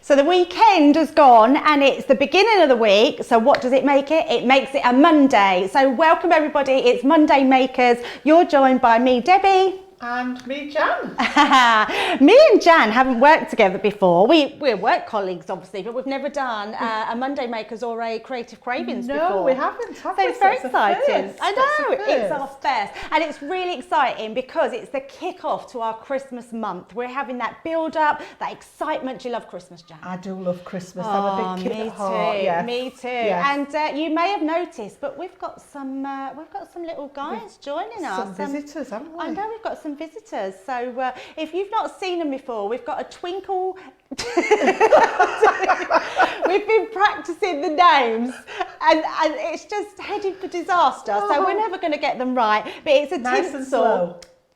So the weekend has gone and it's the beginning of the week. So what does it make it? It makes it a Monday. So welcome everybody. It's Monday Makers. You're joined by me, Debbie. And me, Jan. Me and Jan haven't worked together before. We're work colleagues, obviously, but we've never done a Monday Makers or a Creative Cravings before. No, we haven't. So it's very exciting. I know, it's our first. And it's really exciting because it's the kickoff to our Christmas month. We're having that build up, that excitement. Do you love Christmas, Jan? I do love Christmas. I'm a big kid at heart. Yes. Me too. Yes. And you may have noticed, but we've got some little guys joining us. Some visitors, haven't we? I know we've got some visitors. So if you've not seen them before, we've got a Twinkle. We've been practicing the names and it's just heading for disaster. So we're never going to get them right. But it's a nice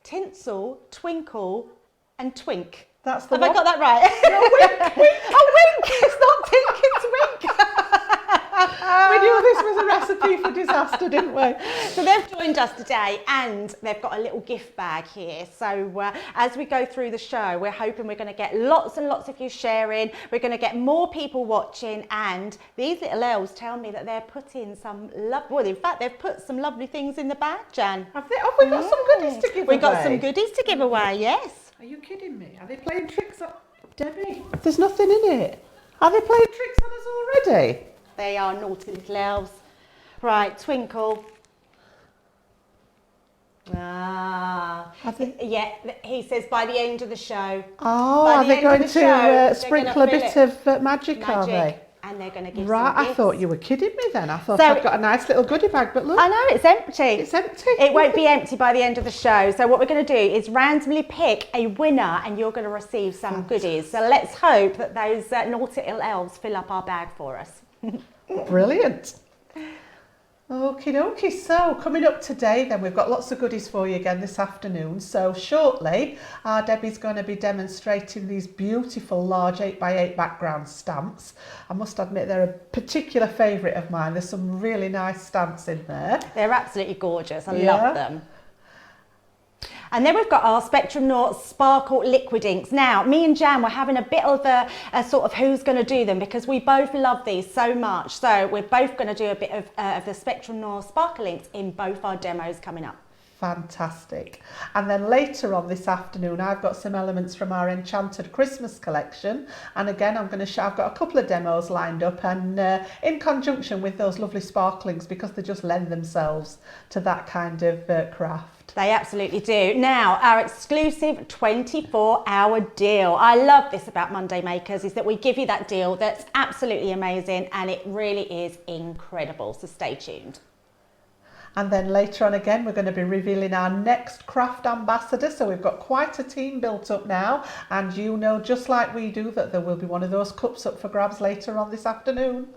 tinsel, twinkle and twink. That's the Have I got that right? No, wink, wink. A wink. It's not tink, it's wink. We knew this was a recipe for disaster, didn't we? So they've joined us today and they've got a little gift bag here. So as we go through the show, we're hoping we're going to get lots and lots of you sharing. We're going to get more people watching, and these little elves tell me that they're putting some in fact, they've put some lovely things in the bag, Jan. Have we got some goodies to give away? We've got some goodies to give away, yes. Are you kidding me? Are they playing tricks on Debbie? There's nothing in it. Are they playing tricks on us already? They are naughty little elves. Right, Twinkle. Yeah, he says by the end of the show. Oh, are they going to sprinkle a bit of magic, are they? And they're going to give Right, some gifts. I thought you were kidding me then. I thought I'd got a nice little goodie bag, but look. I know, it's empty. It's empty. It won't be empty by the end of the show. So what we're going to do is randomly pick a winner and you're going to receive some goodies. So let's hope that those naughty little elves fill up our bag for us. Brilliant. Okie dokie, so coming up today then, we've got lots of goodies for you again this afternoon. So shortly, Debbie's going to be demonstrating these beautiful large 8x8 background stamps. I must admit they're a particular favourite of mine. There's some really nice stamps in there. They're absolutely gorgeous, I love them. And then we've got our Spectrum Noir Sparkle Liquid Inks. Now, me and Jan were having a bit of a sort of who's going to do them because we both love these so much. So we're both going to do a bit of the Spectrum Noir Sparkle Inks in both our demos coming up. Fantastic. And then later on this afternoon, I've got some elements from our Enchanted Christmas collection. And again, I've got a couple of demos lined up and in conjunction with those lovely sparklings because they just lend themselves to that kind of craft. They absolutely do. Now, our exclusive 24-hour deal. I love this about Monday Makers is that we give you that deal that's absolutely amazing and it really is incredible. So stay tuned. And then later on again, we're going to be revealing our next craft ambassador. So we've got quite a team built up now. And you know, just like we do, that there will be one of those cups up for grabs later on this afternoon.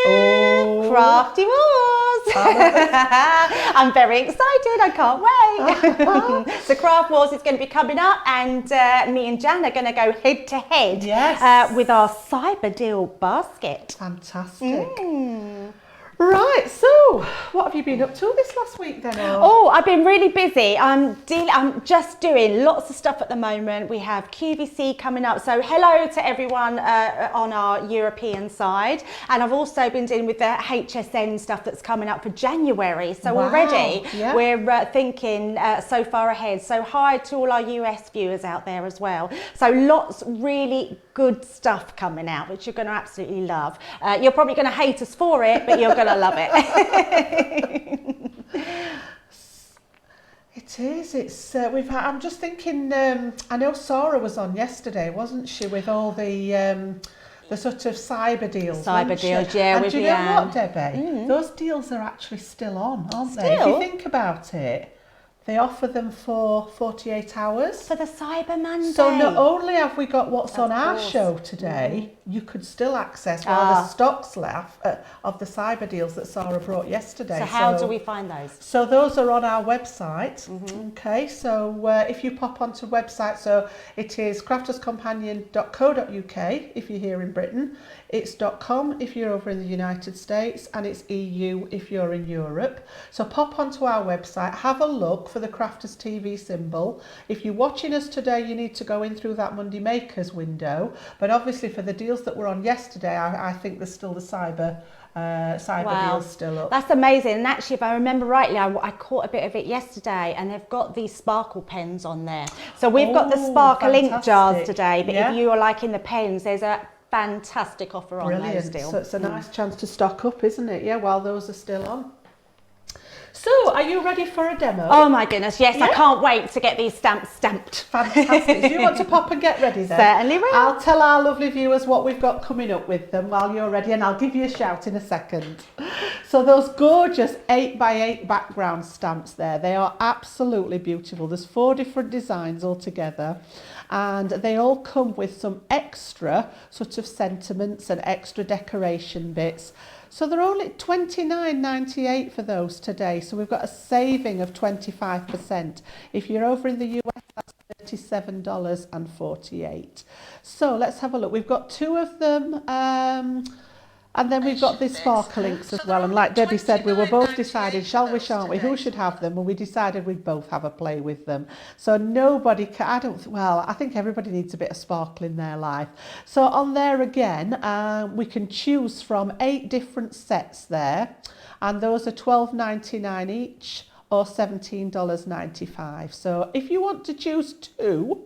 Oh. Crafty Wars! I'm very excited, I can't wait. So Craft Wars is going to be coming up and me and Jan are going to go head to head with our Cyber Deal basket. Fantastic. Right, so what have you been up to this last week then? Oh, I've been really busy. I'm just doing lots of stuff at the moment. We have QVC coming up. So hello to everyone on our European side. And I've also been dealing with the HSN stuff that's coming up for January. So already we're thinking so far ahead. So hi to all our US viewers out there as well. So lots really good stuff coming out, which you're going to absolutely love. You're probably going to hate us for it, but you're going to love it. It is. It's I'm just thinking. I know Sarah was on yesterday, wasn't she, with all the sort of cyber deals. Cyber deals, yeah. And do you know what, Debbie? Those deals are actually still on, aren't they? If you think about it. They offer them for 48 hours. For the Cyber Monday. So not only have we got what's on our show today, you could still access one of the stocks left of the cyber deals that Sarah brought yesterday. So how do we find those? So those are on our website. Okay, so if you pop onto the website, so it is crafterscompanion.co.uk if you're here in Britain. It's .com if you're over in the United States, and it's EU if you're in Europe. So pop onto our website, have a look for the Crafters TV symbol. If you're watching us today, you need to go in through that Monday Makers window. But obviously for the deals that were on yesterday, I think there's still the cyber deals still up. That's amazing. And actually, if I remember rightly, I caught a bit of it yesterday, and they've got these sparkle pens on there. So we've got the sparkle ink jars today, but if you are liking the pens, there's a fantastic offer on those still. So it's a nice chance to stock up, isn't it? Yeah, while those are still on. So, are you ready for a demo? Oh my goodness, yes, I can't wait to get these stamps stamped. Fantastic. Do you want to pop and get ready then? Certainly will. I'll tell our lovely viewers what we've got coming up with them while you're ready, and I'll give you a shout in a second. So those gorgeous 8x8 background stamps there, they are absolutely beautiful. There's 4 different designs altogether, and they all come with some extra sort of sentiments and extra decoration bits. So they're only $29.98 for those today. So we've got a saving of 25%. If you're over in the US, that's $37.48. So let's have a look. We've got 2 of them. And then we've got these sparkle inks as well. And like Debbie said, we were both deciding, shall we, shan't we? Who should have them? And we decided we'd both have a play with them. So nobody can, I think everybody needs a bit of sparkle in their life. So on there again, we can choose from 8 different sets there. And those are $12.99 each or $17.95. So if you want to choose 2,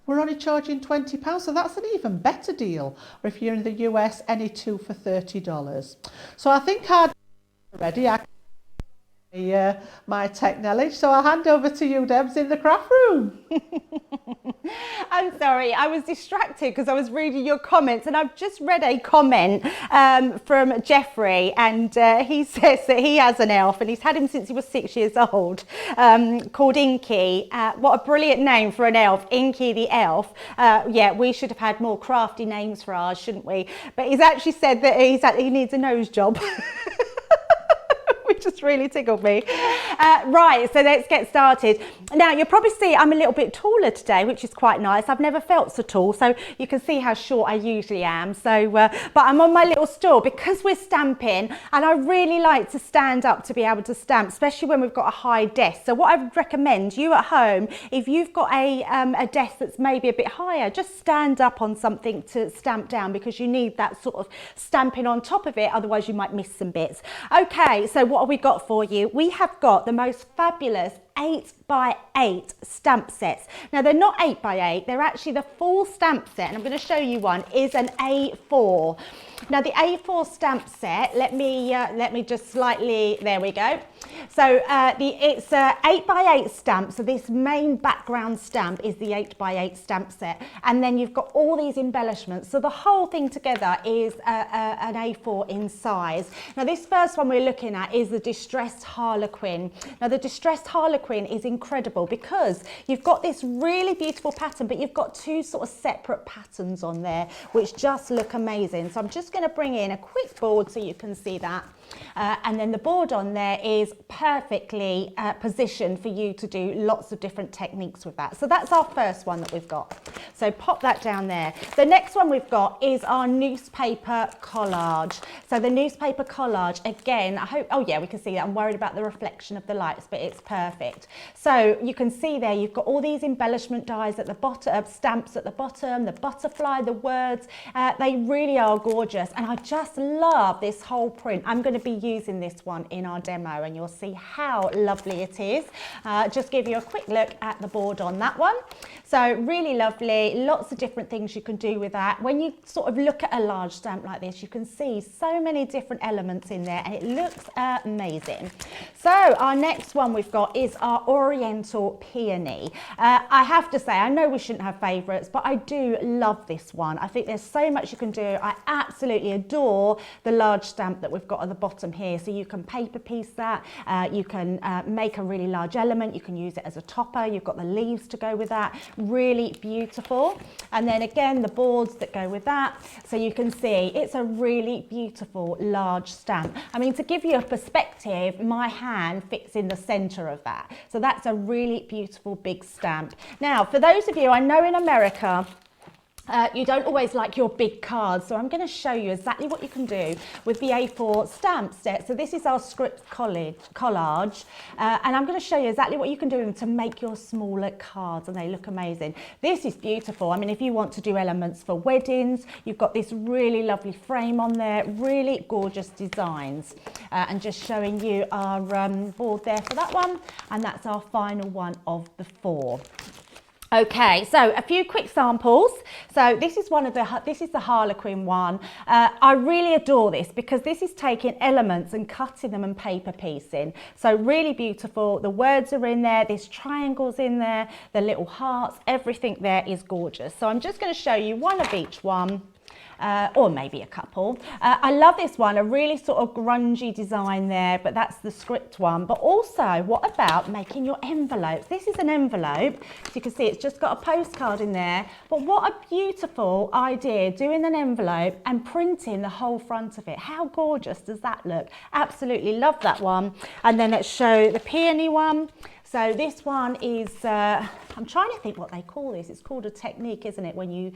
we're only charging £20, so that's an even better deal. Or if you're in the US, any 2 for $30. So I think I'm ready. My tech knowledge. So I'll hand over to you, Debs, in the craft room. I'm sorry, I was distracted because I was reading your comments, and I've just read a comment from Jeffrey, and he says that he has an elf and he's had him since he was 6 years old, called Inky. What a brilliant name for an elf, Inky the elf. Yeah, we should have had more crafty names for ours, shouldn't we? But he's actually said that he needs a nose job. Which just really tickled me. Right, so let's get started. Now, you'll probably see I'm a little bit taller today, which is quite nice. I've never felt so tall, so you can see how short I usually am. So, but I'm on my little stool because we're stamping, and I really like to stand up to be able to stamp, especially when we've got a high desk. So what I would recommend you at home, if you've got a desk that's maybe a bit higher, just stand up on something to stamp down, because you need that sort of stamping on top of it, otherwise you might miss some bits. Okay, so what have we got for you? We have got the most fabulous 8x8 stamp sets. Now, they're not 8x8, they're actually the full stamp set, and I'm going to show you one, is an A4. Now, the A4 stamp set, let me just slightly, there we go. So it's a 8x8 stamp, so this main background stamp is the 8x8 stamp set, and then you've got all these embellishments, so the whole thing together is an A4 in size. Now, this first one we're looking at is the Distressed Harlequin. Now, the Distressed Harlequin is incredible because you've got this really beautiful pattern, but you've got 2 sort of separate patterns on there which just look amazing. So I'm just going to bring in a quick board so you can see that. And then the board on there is perfectly positioned for you to do lots of different techniques with that. So that's our first one that we've got. So pop that down there. The next one we've got is our newspaper collage. So the newspaper collage, again, I hope, oh yeah, we can see that. I'm worried about the reflection of the lights, but it's perfect. So you can see there, you've got all these embellishment dies at the bottom, stamps at the bottom, the butterfly, the words. They really are gorgeous. And I just love this whole print. I'm going to be using this one in our demo, and you'll see how lovely it is. Just give you a quick look at the board on that one. So really lovely, lots of different things you can do with that. When you sort of look at a large stamp like this, you can see so many different elements in there, and it looks amazing. So our next one we've got is our Oriental Peony. I have to say, I know we shouldn't have favourites, but I do love this one. I think there's so much you can do. I absolutely adore the large stamp that we've got at the bottom here. So you can paper piece that, you can make a really large element, you can use it as a topper, you've got the leaves to go with that, really beautiful. And then again, the boards that go with that. So you can see it's a really beautiful large stamp. I mean, to give you a perspective, my hand fits in the center of that. So that's a really beautiful big stamp. Now, for those of you, I know in America, You don't always like your big cards, so I'm going to show you exactly what you can do with the A4 stamp set. So this is our script collage, and I'm going to show you exactly what you can do to make your smaller cards, and they look amazing. This is beautiful. I mean, if you want to do elements for weddings, you've got this really lovely frame on there, really gorgeous designs, and just showing you our board there for that one, and that's our final one of the 4. Okay, so a few quick samples. So this is the Harlequin one. I really adore this because this is taking elements and cutting them and paper piecing. So really beautiful. The words are in there, there's triangles in there, the little hearts, everything there is gorgeous. So I'm just going to show you one of each one. Or maybe a couple. I love this one, a really sort of grungy design there, but that's the script one. But also, what about making your envelopes? This is an envelope, so you can see it's just got a postcard in there, but what a beautiful idea, doing an envelope and printing the whole front of it. How gorgeous does that look? Absolutely love that one. And then let's show the peony one. So this one is, I'm trying to think what they call this. It's called a technique, isn't it? When you,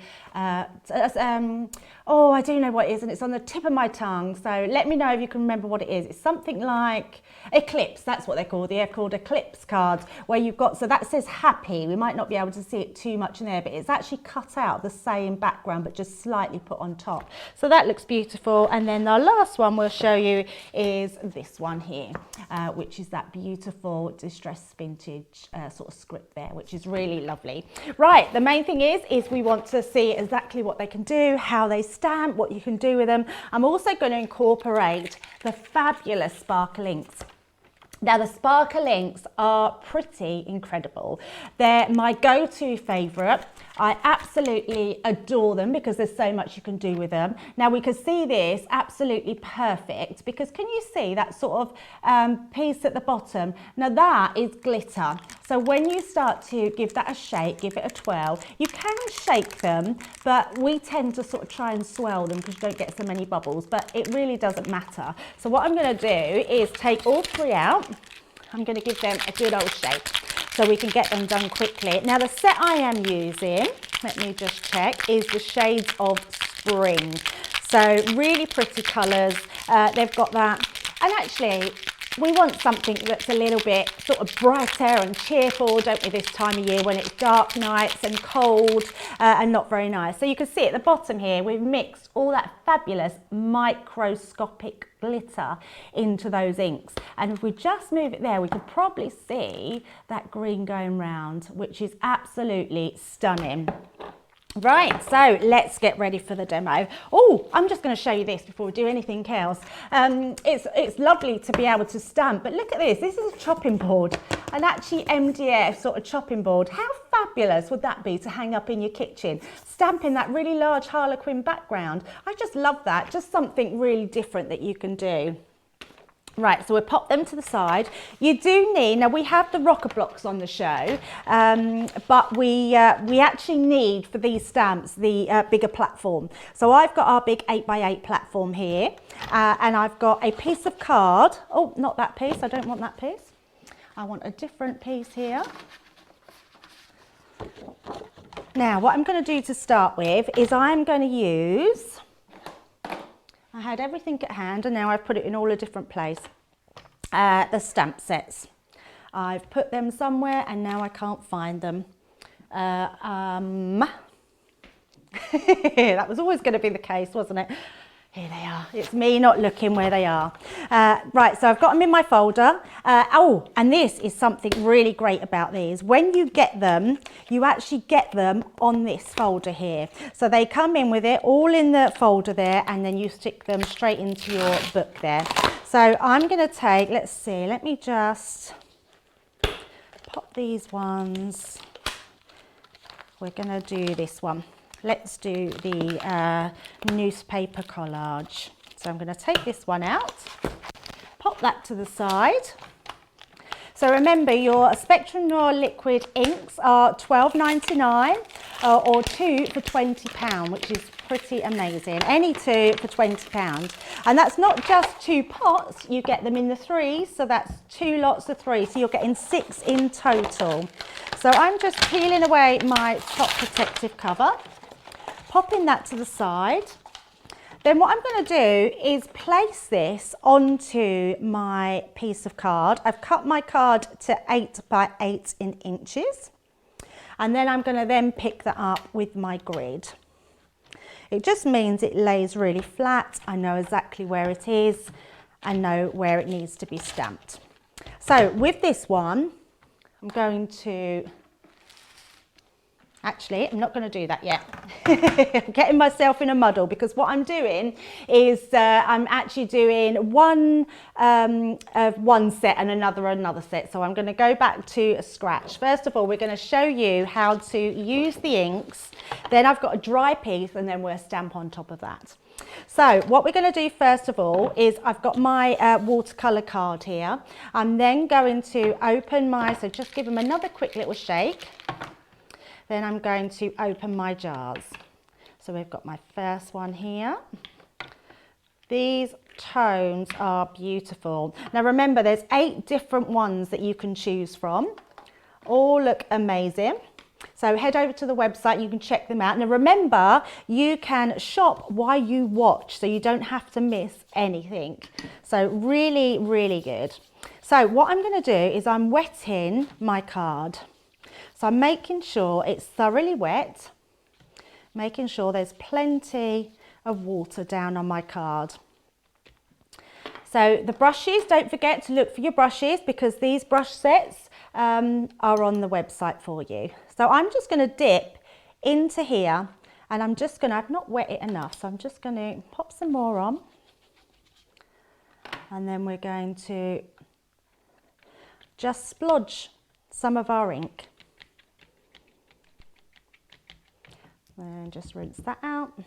oh, I do know what it is, and it's on the tip of my tongue. So let me know if you can remember what it is. It's something like eclipse. That's what they're called. They're called eclipse cards, where you've got, so that says happy. We might not be able to see it too much in there, but it's actually cut out the same background, but just slightly put on top. So that looks beautiful. And then the last one we'll show you is this one here, which is that beautiful distressed vintage sort of script there, which is really lovely. Right, the main thing is we want to see exactly what they can do, how they stamp, what you can do with them. I'm also going to incorporate the fabulous sparkle inks. Now the sparkle inks are pretty incredible. They're my go-to favourite. I absolutely adore them because there's so much you can do with them. Now we can see this absolutely perfect because can you see that sort of piece at the bottom? Now that is glitter. So when you start to give that a shake, give it a twirl, you can shake them, but we tend to sort of try and swirl them because you don't get so many bubbles, but it really doesn't matter. So what I'm going to do is take all 3 out. I'm going to give them a good old shake so we can get them done quickly. Now the set I am using, let me just check, is the shades of Spring. So really pretty colours, they've got that. And actually, we want something that's a little bit sort of brighter and cheerful, don't we, this time of year when it's dark nights and cold and not very nice. So you can see at the bottom here, we've mixed all that fabulous microscopic glitter into those inks. And if we just move it there, we can probably see that green going round, which is absolutely stunning. Right, so let's get ready for the demo. Oh, I'm just going to show you this before we do anything else. It's lovely to be able to stamp, but look at this. This is a chopping board, an actually MDF sort of chopping board. How fabulous would that be to hang up in your kitchen, stamping that really large Harlequin background? I just love that, just something really different that you can do. Right, so we'll pop them to the side. You do need, now we have the rocker blocks on the show, but we actually need for these stamps the bigger platform. So I've got our big 8x8 platform here, and I've got a piece of card. Oh, not that piece, I don't want that piece. I want a different piece here. Now, what I'm going to do to start with is I'm going to use, I had everything at hand and now I've put it in all a different place. The stamp sets. I've put them somewhere and now I can't find them. That was always going to be the case, wasn't it? Here they are. It's me not looking where they are. Right, so I've got them in my folder. Oh, and this is something really great about these. When you get them, you actually get them on this folder here. So they come in with it all in the folder there, and then you stick them straight into your book there. So I'm going to take, let's see, let me just pop these ones. We're going to do this one. Let's do the newspaper collage. So I'm going to take this one out, pop that to the side. So remember, your Spectrum Noir liquid inks are $12.99 or 2 for £20, which is pretty amazing. Any 2 for £20. And that's not just 2 pots, you get them in the 3s, so that's 2 lots of 3, so you're getting 6 in total. So I'm just peeling away my top protective cover, popping that to the side. Then what I'm going to do is place this onto my piece of card. I've cut my card to 8 by 8 inches. And then I'm going to then pick that up with my grid. It just means it lays really flat. I know exactly where it is. I know where it needs to be stamped. So with this one, I'm going to, actually, I'm not going to do that yet. I'm getting myself in a muddle because what I'm doing is I'm actually doing one set and another set. So I'm going to go back to scratch. First of all, we're going to show you how to use the inks. Then I've got a dry piece and then we'll stamp on top of that. So what we're going to do first of all is I've got my watercolour card here. I'm then going to open my, so just give them another quick little shake. Then I'm going to open my jars. So we've got my first one here. These tones are beautiful. Now remember, there's 8 different ones that you can choose from. All look amazing. So head over to the website, you can check them out. Now remember, you can shop while you watch, so you don't have to miss anything. So really, really good. So what I'm going to do is I'm wetting my card. So I'm making sure it's thoroughly wet, making sure there's plenty of water down on my card. So the brushes, don't forget to look for your brushes because these brush sets are on the website for you. So I'm just going to dip into here and I'm just going to, I've not wet it enough, so I'm just going to pop some more on. And then we're going to just splodge some of our ink. And just rinse that out. I'm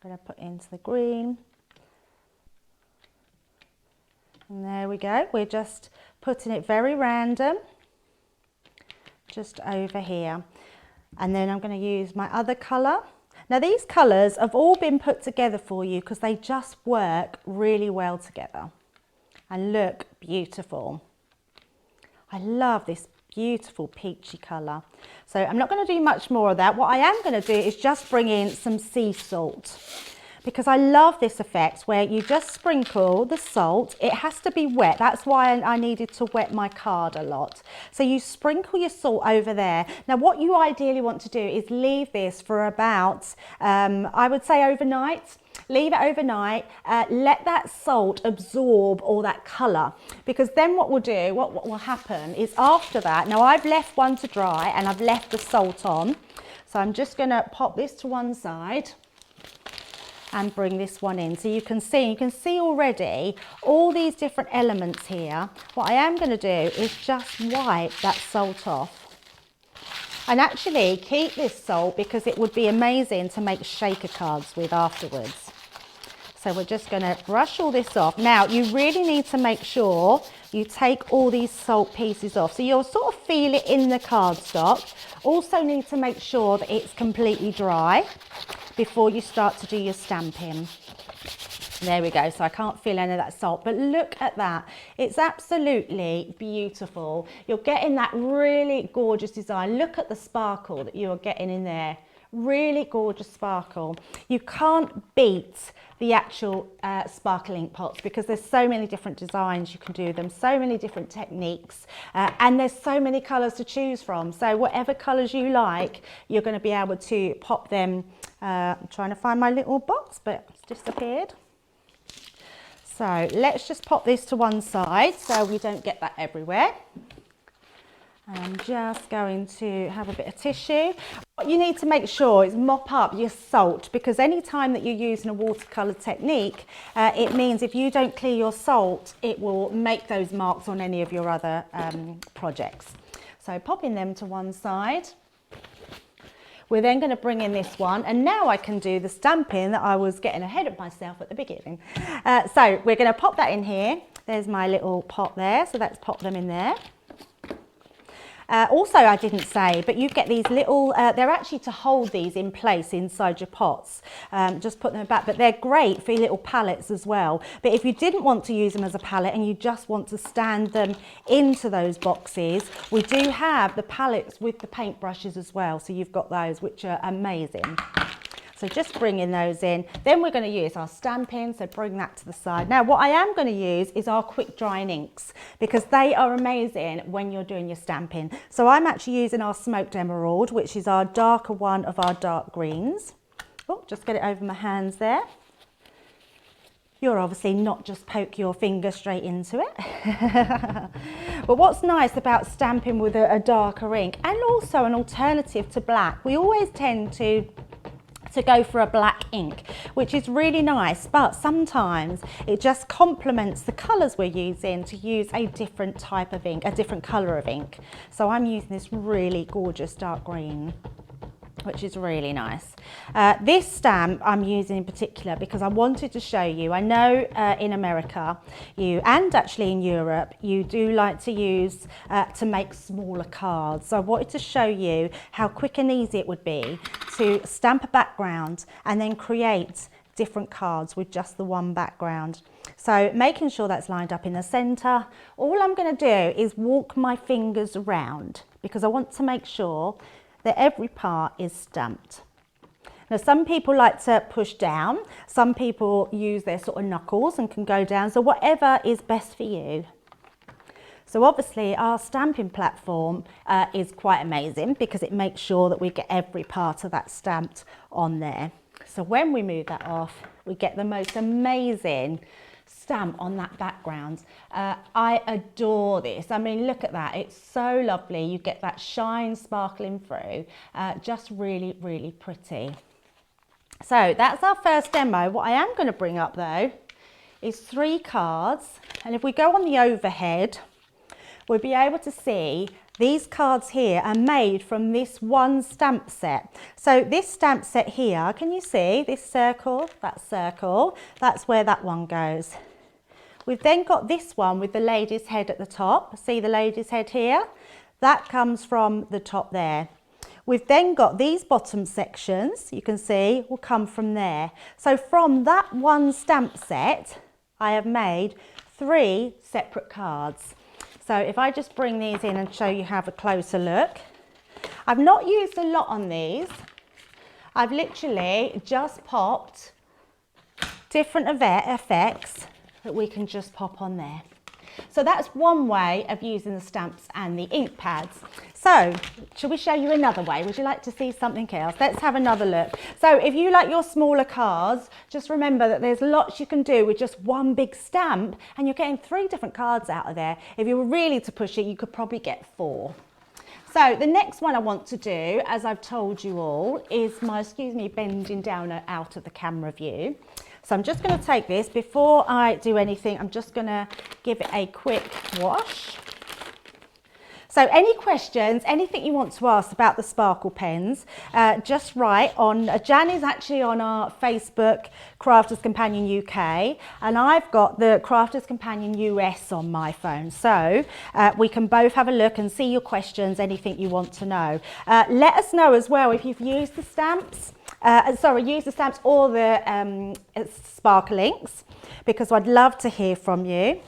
going to put into the green. And there we go. We're just putting it very random, just over here. And then I'm going to use my other colour. Now these colours have all been put together for you because they just work really well together and look beautiful. I love this beautiful peachy colour. So I'm not going to do much more of that. What I am going to do is just bring in some sea salt because I love this effect where you just sprinkle the salt. It has to be wet. That's why I needed to wet my card a lot. So you sprinkle your salt over there. Now what you ideally want to do is leave this for about, I would say overnight. Leave it overnight, let that salt absorb all that colour because then what will happen is after that, now I've left one to dry and I've left the salt on, so I'm just going to pop this to one side and bring this one in. So you can see already all these different elements here. What I am going to do is just wipe that salt off. And actually keep this salt because it would be amazing to make shaker cards with afterwards. So we're just going to brush all this off. Now you really need to make sure you take all these salt pieces off. So you'll sort of feel it in the cardstock. Also need to make sure that it's completely dry before you start to do your stamping. There we go. So I can't feel any of that salt, but look at that. It's absolutely beautiful. You're getting that really gorgeous design. Look at the sparkle that you're getting in there. Really gorgeous sparkle. You can't beat the actual sparkle ink pots because there's so many different designs you can do them, so many different techniques, and there's so many colours to choose from. So whatever colours you like, you're going to be able to pop them. I'm trying to find my little box, but it's disappeared. So let's just pop this to one side so we don't get that everywhere. I'm just going to have a bit of tissue. What you need to make sure is mop up your salt because any time that you're using a watercolour technique, it means if you don't clear your salt, it will make those marks on any of your other projects. So popping them to one side. We're then going to bring in this one and now I can do the stamping that I was getting ahead of myself at the beginning. So we're going to pop that in here. There's my little pot there, so let's pop them in there. Also, I didn't say, but you get these little, they're actually to hold these in place inside your pots. Just put them back, but they're great for your little palettes as well. But if you didn't want to use them as a palette and you just want to stand them into those boxes, we do have the palettes with the paint brushes as well. So you've got those, which are amazing. So just bringing those in. Then we're going to use our stamping, so bring that to the side. Now what I am going to use is our quick drying inks, because they are amazing when you're doing your stamping. So I'm actually using our smoked emerald, which is our darker one of our dark greens. Oh, just get it over my hands there. You'll obviously not just poke your finger straight into it. But what's nice about stamping with a darker ink, and also an alternative to black, we always tend to go for a black ink, which is really nice, but sometimes it just complements the colours we're using to use a different type of ink, a different colour of ink. So I'm using this really gorgeous dark green, which is really nice. This stamp I'm using in particular because I wanted to show you, I know in America and actually in Europe, you do like to use to make smaller cards. So I wanted to show you how quick and easy it would be to stamp a background and then create different cards with just the one background. So making sure that's lined up in the centre. All I'm going to do is walk my fingers around because I want to make sure that every part is stamped. Now some people like to push down, some people use their sort of knuckles and can go down, so whatever is best for you. So obviously our stamping platform is quite amazing because it makes sure that we get every part of that stamped on there. So when we move that off, we get the most amazing stamp on that background. I adore this. I mean, look at that. It's so lovely. You get that shine sparkling through. Just really, really pretty. So that's our first demo. What I am going to bring up though is 3 cards. And if we go on the overhead, we'll be able to see these cards here are made from this one stamp set. So this stamp set here, can you see this circle, that's where that one goes. We've then got this one with the lady's head at the top. See the lady's head here? That comes from the top there. We've then got these bottom sections, you can see, will come from there. So from that one stamp set, I have made 3 separate cards. So if I just bring these in and show you have a closer look. I've not used a lot on these. I've literally just popped different effects that we can just pop on there. So that's one way of using the stamps and the ink pads. So shall we show you another way? Would you like to see something else? Let's have another look. So if you like your smaller cards, just remember that there's lots you can do with just one big stamp and you're getting 3 different cards out of there. If you were really to push it, you could probably get 4. So the next one I want to do, as I've told you all, is my, excuse me, bending down out of the camera view. So I'm just going to take this, before I do anything, I'm just going to give it a quick wash. So any questions, anything you want to ask about the sparkle pens, just write on, Jan is actually on our Facebook Crafters Companion UK, and I've got the Crafters Companion US on my phone. So we can both have a look and see your questions, anything you want to know. Let us know as well if you've used the stamps. Use the stamps or the sparkle inks, because I'd love to hear from you.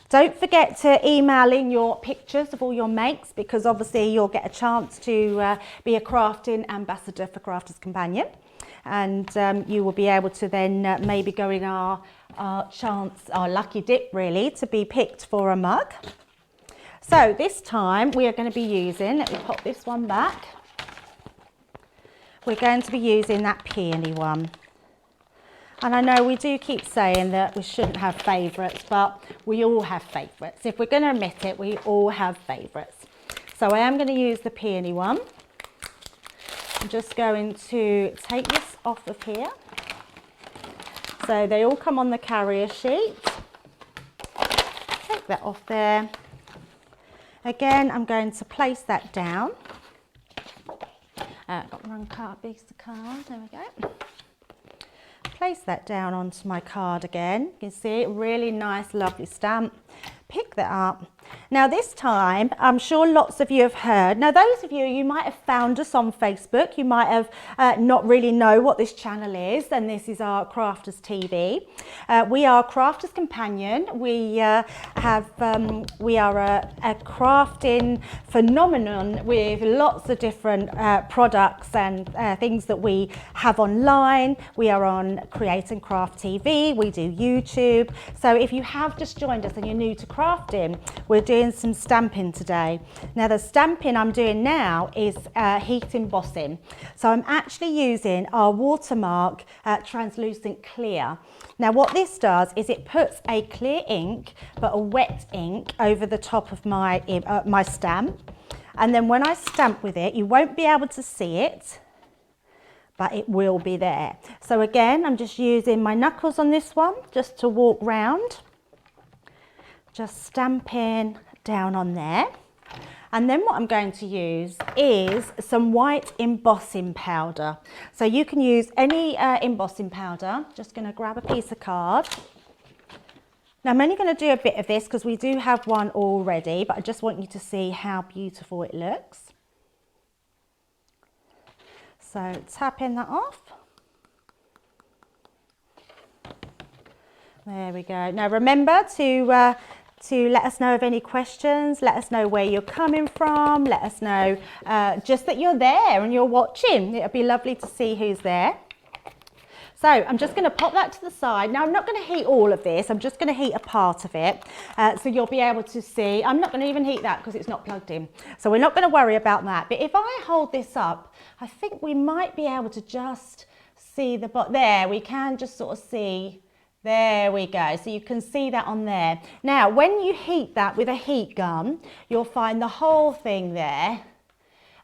Don't forget to email in your pictures of all your makes, because obviously you'll get a chance to be a crafting ambassador for Crafters Companion, and you will be able to then maybe go in our lucky dip really to be picked for a mug. So this time we are going to be using, let me pop this one back. We're going to be using that peony one. And I know we do keep saying that we shouldn't have favourites, but we all have favourites. If we're going to admit it, we all have favourites. So I am going to use the peony one. I'm just going to take this off of here. So they all come on the carrier sheet. Take that off there. Again, I'm going to place that down. Got the wrong piece of card, there we go. Place that down onto my card again. You can see it, really nice, lovely stamp. Pick that up. Now this time, I'm sure lots of you have heard. Now those of you, you might have found us on Facebook. You might have not really know what this channel is, and this is our Crafters TV. We are Crafters Companion. We are a crafting phenomenon with lots of different products and things that we have online. We are on Create and Craft TV. We do YouTube. So if you have just joined us and you're new to crafting, we're doing some stamping today. Now the stamping I'm doing now is heat embossing. So I'm actually using our watermark translucent clear. Now what this does is it puts a clear ink but a wet ink over the top of my stamp, and then when I stamp with it, you won't be able to see it, but it will be there. So again, I'm just using my knuckles on this one just to walk round, just stamping down on there. And then what I'm going to use is some white embossing powder. So you can use any embossing powder. Just going to grab a piece of card. Now I'm only going to do a bit of this because we do have one already, but I just want you to see how beautiful it looks. So tapping that off. There we go. Now remember to let us know of any questions, let us know where you're coming from, let us know just that you're there and you're watching. It'll be lovely to see who's there. So I'm just going to pop that to the side. Now I'm not going to heat all of this, I'm just going to heat a part of it. So you'll be able to see, I'm not going to even heat that because it's not plugged in. So we're not going to worry about that. But if I hold this up, I think we might be able to just see the bottom. There, we can just sort of see. There we go, so you can see that on there. Now, when you heat that with a heat gun, you'll find the whole thing there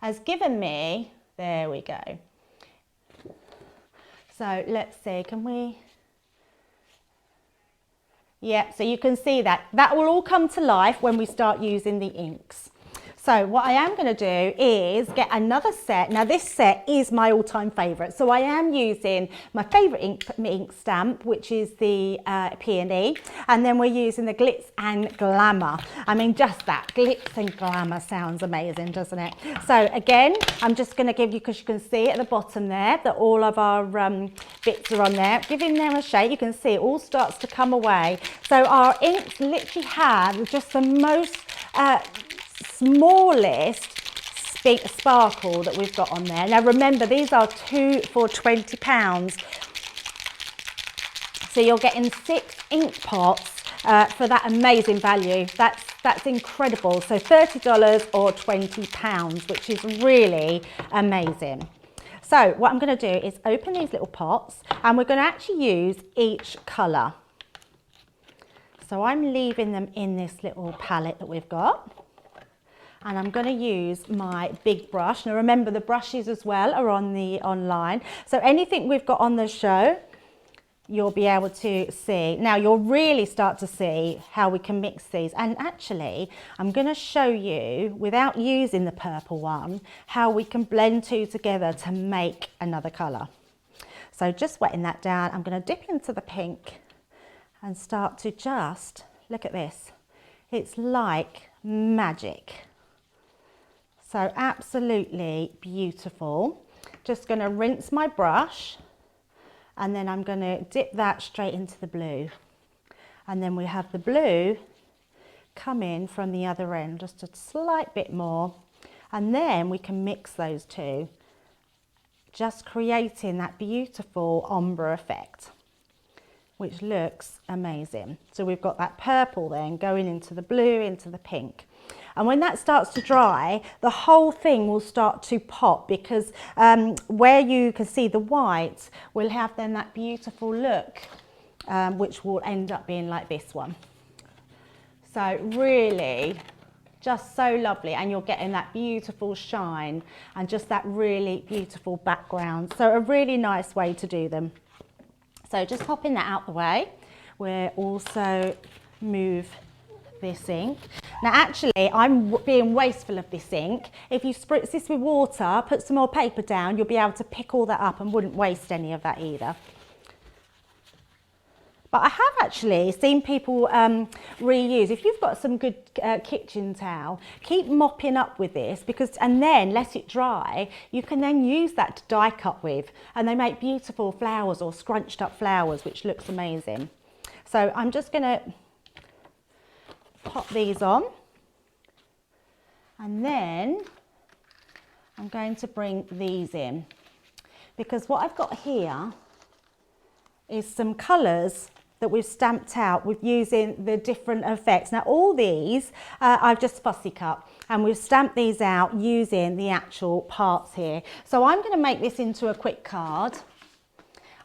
has given me, there we go. So let's see, can we? Yeah, so you can see that. That will all come to life when we start using the inks. So what I am going to do is get another set. Now this set is my all-time favourite. So I am using my favourite ink stamp, which is the Peony. And then we're using the Glitz and Glamour. I mean, just that, Glitz and Glamour sounds amazing, doesn't it? So again, I'm just going to give you, because you can see at the bottom there, that all of our bits are on there. Giving them a shake, you can see it all starts to come away. So our inks literally have just the most smallest sparkle that we've got on there. Now remember, these are 2 for £20, so you're getting 6 ink pots for that amazing value. That's incredible. So $30 or £20, which is really amazing. So what I'm going to do is open these little pots, and we're going to actually use each colour. So I'm leaving them in this little palette that we've got. And I'm going to use my big brush. Now remember, the brushes as well are on the online. So anything we've got on the show, you'll be able to see. Now you'll really start to see how we can mix these. And actually, I'm going to show you, without using the purple one, how we can blend two together to make another colour. So just wetting that down, I'm going to dip into the pink and start to just, look at this. It's like magic. So absolutely beautiful. Just going to rinse my brush, and then I'm going to dip that straight into the blue. And then we have the blue come in from the other end, just a slight bit more. And then we can mix those two, just creating that beautiful ombre effect, which looks amazing. So we've got that purple then going into the blue, into the pink. And when that starts to dry, the whole thing will start to pop, because where you can see the white will have then that beautiful look, which will end up being like this one. So really, just so lovely, and you're getting that beautiful shine and just that really beautiful background. So a really nice way to do them. So just popping that out the way, we'll also move this ink. Now actually, I'm being wasteful of this ink. If you spritz this with water, put some more paper down, you'll be able to pick all that up and wouldn't waste any of that either. But I have actually seen people reuse. If you've got some good kitchen towel, keep mopping up with this, because, and then let it dry. You can then use that to die cut with, and they make beautiful flowers or scrunched up flowers, which looks amazing. So I'm just going to pop these on, and then I'm going to bring these in, because what I've got here is some colours that we've stamped out with using the different effects. Now all these I've just fussy cut, and we've stamped these out using the actual parts here. So I'm going to make this into a quick card.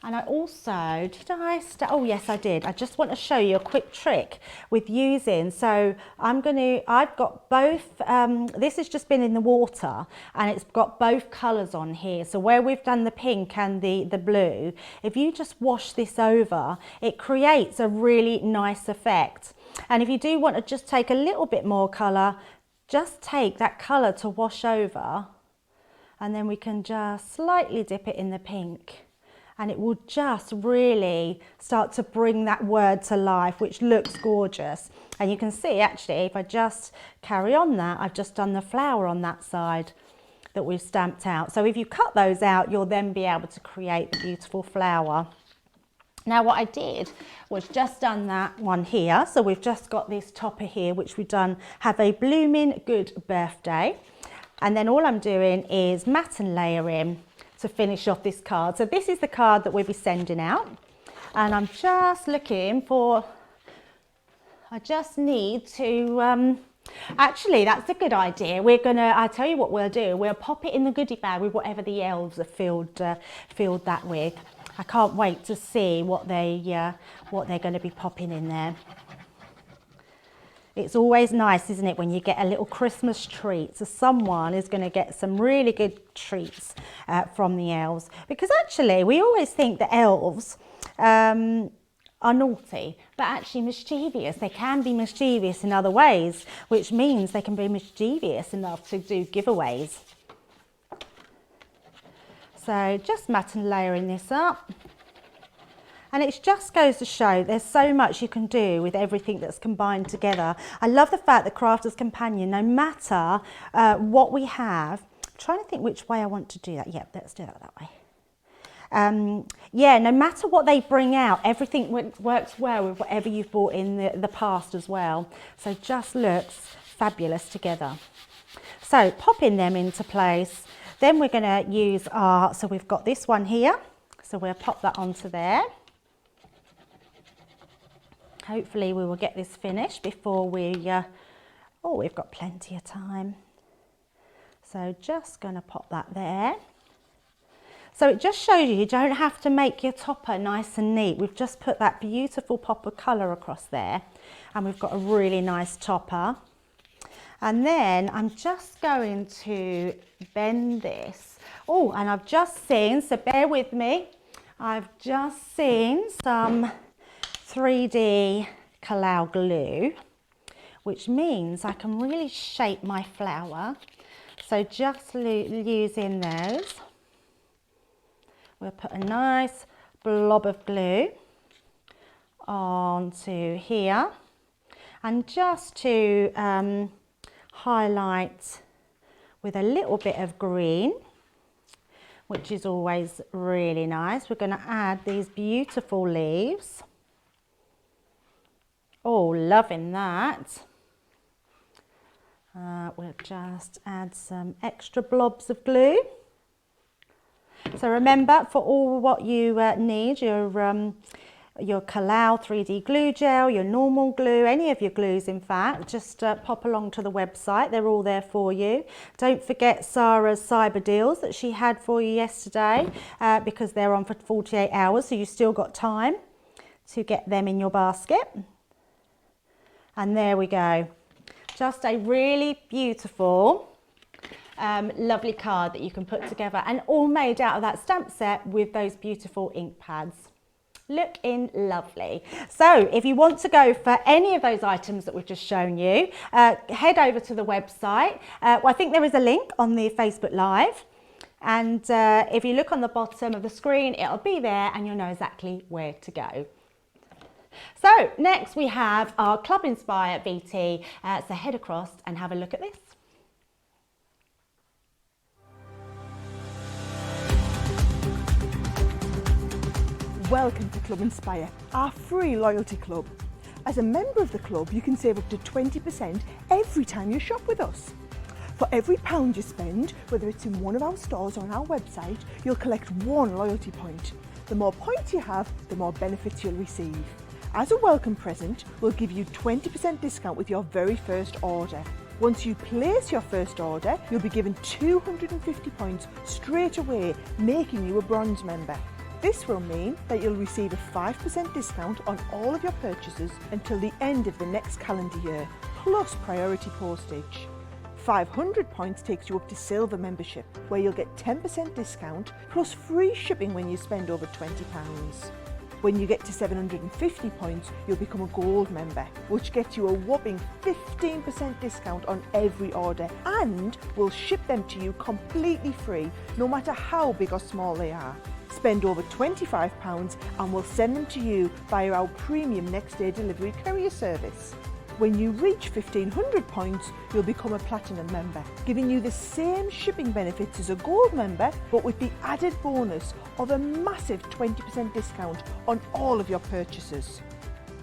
And I also, oh yes I did. I just want to show you a quick trick with using. So I've got both, this has just been in the water, and it's got both colours on here. So where we've done the pink and the blue, if you just wash this over, it creates a really nice effect. And if you do want to just take a little bit more colour, just take that colour to wash over, and then we can just slightly dip it in the pink. And it will just really start to bring that word to life, which looks gorgeous. And you can see actually, if I just carry on that, I've just done the flower on that side that we've stamped out. So if you cut those out, you'll then be able to create the beautiful flower. Now what I did was just done that one here. So we've just got this topper here, which we've done, have a blooming good birthday. And then all I'm doing is matte and layering to finish off this card. So this is the card that we'll be sending out, and I'm just looking for, I just need to, actually that's a good idea. I'll tell you what we'll do, we'll pop it in the goodie bag with whatever the elves have filled that with. I can't wait to see what they're going to be popping in there. It's always nice, isn't it, when you get a little Christmas treat. So someone is going to get some really good treats from the elves. Because actually, we always think the elves are naughty, but actually mischievous. They can be mischievous in other ways, which means they can be mischievous enough to do giveaways. So just matte and layering this up. And it just goes to show there's so much you can do with everything that's combined together. I love the fact that Crafter's Companion, no matter what we have, I'm trying to think which way I want to do that. Yep, let's do that way. Yeah, no matter what they bring out, everything works well with whatever you've bought in the past as well. So just looks fabulous together. So popping them into place. Then we're going to use our, so we've got this one here. So we'll pop that onto there. Hopefully we will get this finished before we, oh, we've got plenty of time. So just going to pop that there. So it just shows you don't have to make your topper nice and neat. We've just put that beautiful pop of colour across there, and we've got a really nice topper. And then I'm just going to bend this. Oh, and I've just seen, so bear with me, I've just seen some 3D Kalau glue, which means I can really shape my flower. So just using those, we'll put a nice blob of glue onto here, and just to highlight with a little bit of green, which is always really nice. We're going to add these beautiful leaves. Oh, loving that. We'll just add some extra blobs of glue. So remember, for all what you need, your Kalau 3D glue gel, your normal glue, any of your glues in fact, just pop along to the website. They're all there for you. Don't forget Sarah's cyber deals that she had for you yesterday, because they're on for 48 hours, so you've still got time to get them in your basket. And there we go. Just a really beautiful, lovely card that you can put together, and all made out of that stamp set with those beautiful ink pads. Looking lovely. So if you want to go for any of those items that we've just shown you, head over to the website. I think there is a link on the Facebook Live. And if you look on the bottom of the screen, it'll be there and you'll know exactly where to go. So next we have our Club Inspire VT. So head across and have a look at this. Welcome to Club Inspire, our free loyalty club. As a member of the club, you can save up to 20% every time you shop with us. For every £1 you spend, whether it's in one of our stores or on our website, you'll collect 1 loyalty point. The more points you have, the more benefits you'll receive. As a welcome present, we'll give you 20% discount with your very first order. Once you place your first order, you'll be given 250 points straight away, making you a bronze member. This will mean that you'll receive a 5% discount on all of your purchases until the end of the next calendar year, plus priority postage. 500 points takes you up to silver membership, where you'll get 10% discount plus free shipping when you spend over £20. When you get to 750 points, you'll become a gold member, which gets you a whopping 15% discount on every order, and we'll ship them to you completely free, no matter how big or small they are. Spend over £25 and we'll send them to you via our premium next day delivery courier service. When you reach 1500 points, you'll become a platinum member, giving you the same shipping benefits as a gold member, but with the added bonus of a massive 20% discount on all of your purchases.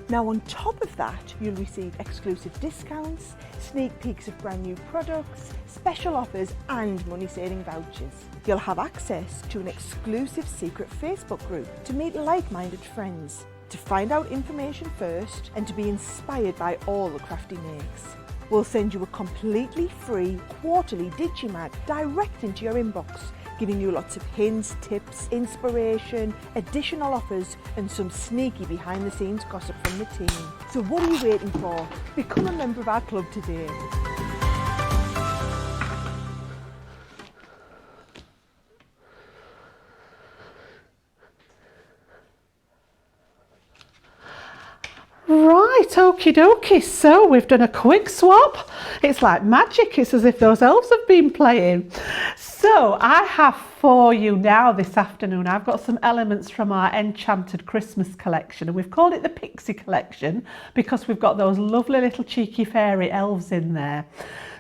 Now on top of that, you'll receive exclusive discounts, sneak peeks of brand new products, special offers and money saving vouchers. You'll have access to an exclusive secret Facebook group to meet like-minded friends, to find out information first and to be inspired by all the crafty makes. We'll send you a completely free quarterly Digimag direct into your inbox, giving you lots of hints, tips, inspiration, additional offers and some sneaky behind the scenes gossip from the team. So what are you waiting for? Become a member of our club today. Right, okie dokie, so we've done a quick swap. It's like magic, it's as if those elves have been playing. So I have for you now this afternoon, I've got some elements from our Enchanted Christmas collection, and we've called it the Pixie collection because we've got those lovely little cheeky fairy elves in there.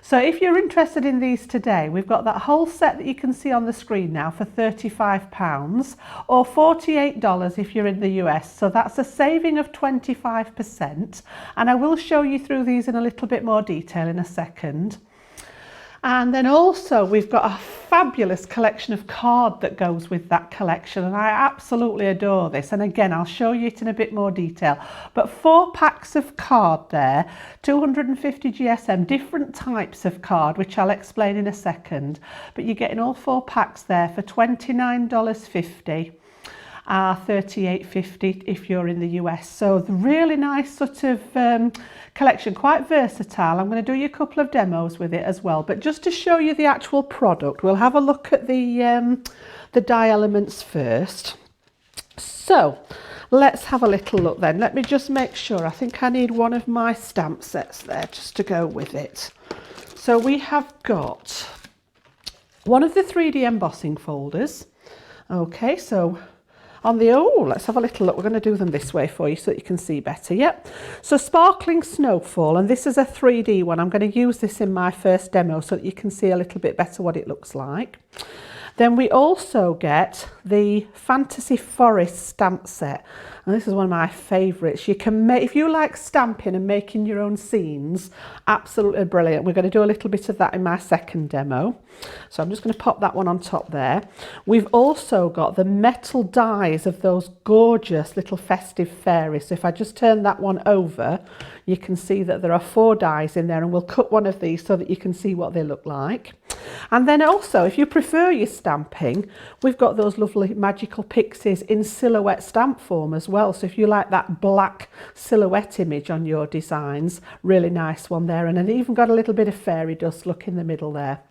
So if you're interested in these today, we've got that whole set that you can see on the screen now for £35 or $48 if you're in the US. So that's a saving of 25%. And I will show you through these in a little bit more detail in a second. And then also we've got a fabulous collection of card that goes with that collection, and I absolutely adore this. And again, I'll show you it in a bit more detail. But 4 packs of card there, 250 GSM, different types of card, which I'll explain in a second. But you're getting all 4 packs there for $29.50. $38.50 if you're in the US. So the really nice sort of collection, quite versatile. I'm going to do you a couple of demos with it as well, but just to show you the actual product, we'll have a look at the die elements first. So let's have a little look then. Let me just make sure. I think I need one of my stamp sets there just to go with it. So we have got one of the 3D embossing folders. Okay, so on the, let's have a little look. We're going to do them this way for you so that you can see better. Yep. So Sparkling Snowfall, and this is a 3D one. I'm going to use this in my first demo so that you can see a little bit better what it looks like. Then we also get the Fantasy Forest stamp set. And this is one of my favourites. You can make, if you like stamping and making your own scenes, absolutely brilliant. We're going to do a little bit of that in my second demo. So I'm just going to pop that one on top there. We've also got the metal dies of those gorgeous little festive fairies. So if I just turn that one over, you can see that there are 4 dies in there, and we'll cut one of these so that you can see what they look like. And then also, if you prefer your stamping, we've got those lovely magical pixies in silhouette stamp form as well. So if you like that black silhouette image on your designs, really nice one there. And then even got a little bit of fairy dust look in the middle there.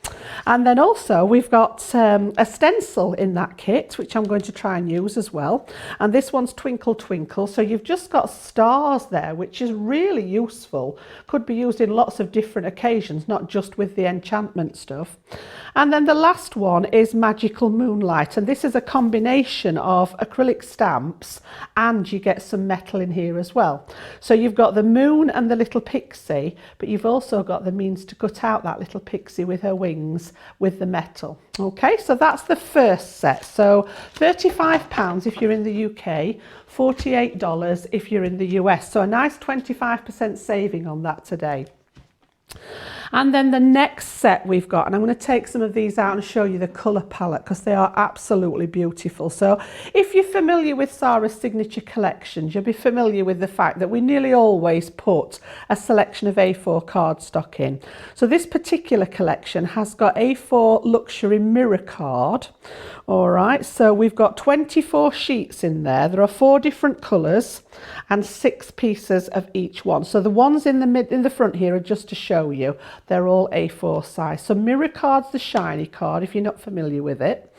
And then also we've got a stencil in that kit, which I'm going to try and use as well. And this one's Twinkle Twinkle. So you've just got stars there, which is really useful. Could be used in lots of different occasions, not just with the enchantment stuff. And then the last one is Magical Moonlight, and this is a combination of acrylic stamps and you get some metal in here as well. So you've got the moon and the little pixie, but you've also got the means to cut out that little pixie with her wings with the metal. Okay, so that's the first set. So £35 if you're in the UK, $48 if you're in the US. So a nice 25% saving on that today. And then the next set we've got, and I'm going to take some of these out and show you the colour palette because they are absolutely beautiful. So if you're familiar with Sarah's signature collections, you'll be familiar with the fact that we nearly always put a selection of A4 cardstock in. So this particular collection has got A4 luxury mirror card. All right, so we've got 24 sheets in there. There are 4 different colours and 6 pieces of each one. So the ones in the front here are just to show you. They're all A4 size. So mirror card's the shiny card if you're not familiar with it.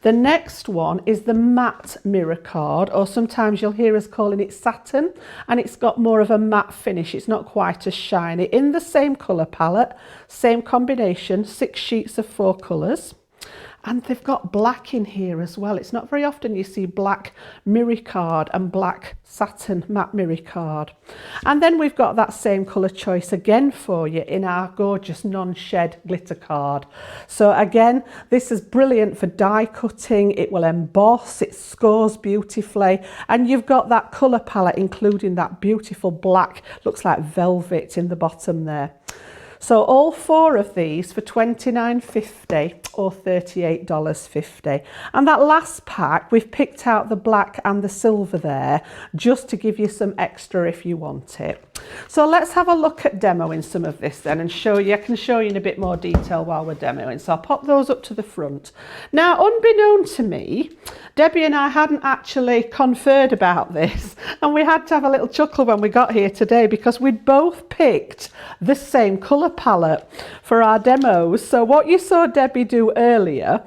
The next one is the matte mirror card, or sometimes you'll hear us calling it satin, and it's got more of a matte finish. It's not quite as shiny. In the same colour palette, same combination, 6 sheets of 4 colours. And they've got black in here as well. It's not very often you see black mirror card and black satin matte mirror card. And then we've got that same colour choice again for you in our gorgeous non-shed glitter card. So again, this is brilliant for die cutting. It will emboss, it scores beautifully. And you've got that colour palette including that beautiful black, looks like velvet in the bottom there. So all 4 of these for $29.50 or $38.50. And that last pack, we've picked out the black and the silver there, just to give you some extra if you want it. So let's have a look at demoing some of this then and show you. I can show you in a bit more detail while we're demoing. So I'll pop those up to the front. Now, unbeknown to me, Debbie and I hadn't actually conferred about this, and we had to have a little chuckle when we got here today because we'd both picked the same colour palette for our demos. So what you saw Debbie do earlier,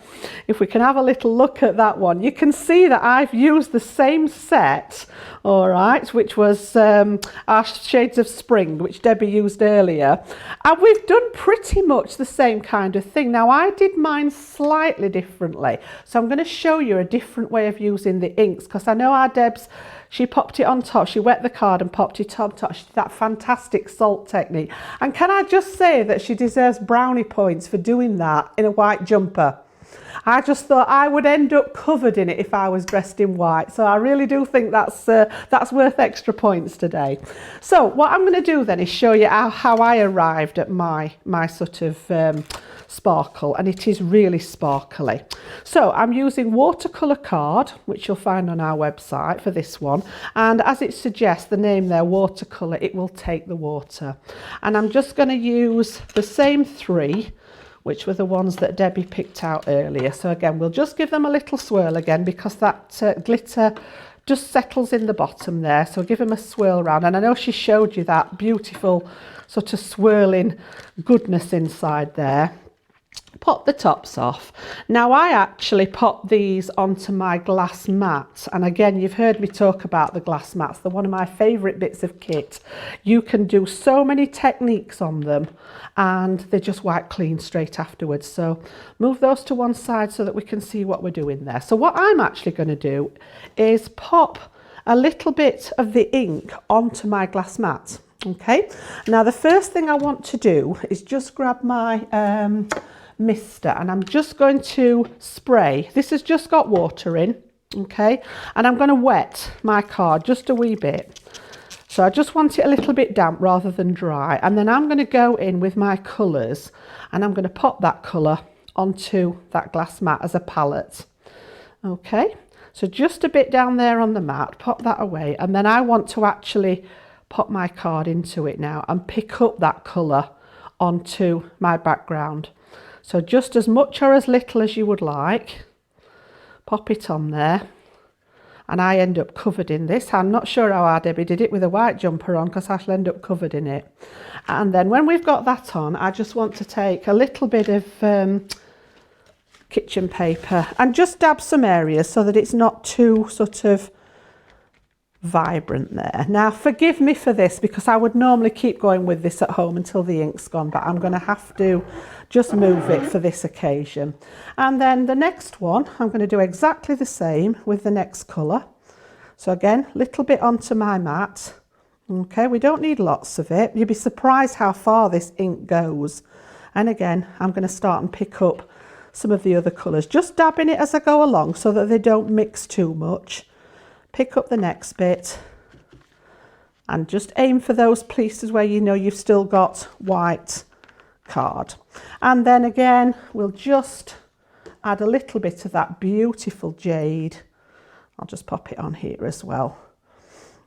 if we can have a little look at that one, you can see that I've used the same set, all right, which was our Shades of Spring, which Debbie used earlier, and we've done pretty much the same kind of thing. Now I did mine slightly differently, so I'm going to show you a different way of using the inks, because I know our Debs, she popped it on top, she wet the card and popped it on top. She did that fantastic salt technique. And can I just say that she deserves brownie points for doing that in a white jumper. I just thought I would end up covered in it if I was dressed in white. So I really do think that's worth extra points today. So what I'm going to do then is show you how I arrived at my sort of sparkle, and it is really sparkly. So I'm using watercolour card, which you'll find on our website for this one, and as it suggests, the name there, watercolour, it will take the water. And I'm just going to use the same 3, which were the ones that Debbie picked out earlier. So again, we'll just give them a little swirl again because that glitter just settles in the bottom there. So give them a swirl around. And I know she showed you that beautiful sort of swirling goodness inside there. Pop the tops off. Now I actually pop these onto my glass mat, and again you've heard me talk about the glass mats. They're one of my favourite bits of kit. You can do so many techniques on them and they just wipe clean straight afterwards. So move those to one side so that we can see what we're doing there. So what I'm actually going to do is pop a little bit of the ink onto my glass mat. Okay, now the first thing I want to do is just grab my mister, and I'm just going to spray. This has just got water in, okay, and I'm going to wet my card just a wee bit. So I just want it a little bit damp rather than dry, and then I'm going to go in with my colours and I'm going to pop that colour onto that glass mat as a palette. Okay, so just a bit down there on the mat, pop that away, and then I want to actually pop my card into it now and pick up that colour onto my background. So just as much or as little as you would like, pop it on there, and I end up covered in this. I'm not sure how our Debbie did it with a white jumper on because I shall end up covered in it. And then when we've got that on, I just want to take a little bit of kitchen paper and just dab some areas so that it's not too sort of vibrant there. Now forgive me for this because I would normally keep going with this at home until the ink's gone, but I'm going to have to just move it for this occasion. And then the next one I'm going to do exactly the same with the next colour. So again, little bit onto my mat. Okay, we don't need lots of it. You'd be surprised how far this ink goes. And again, I'm going to start and pick up some of the other colours, just dabbing it as I go along so that they don't mix too much. Pick up the next bit and just aim for those places where you know you've still got white card. And then again, we'll just add a little bit of that beautiful jade. I'll just pop it on here as well.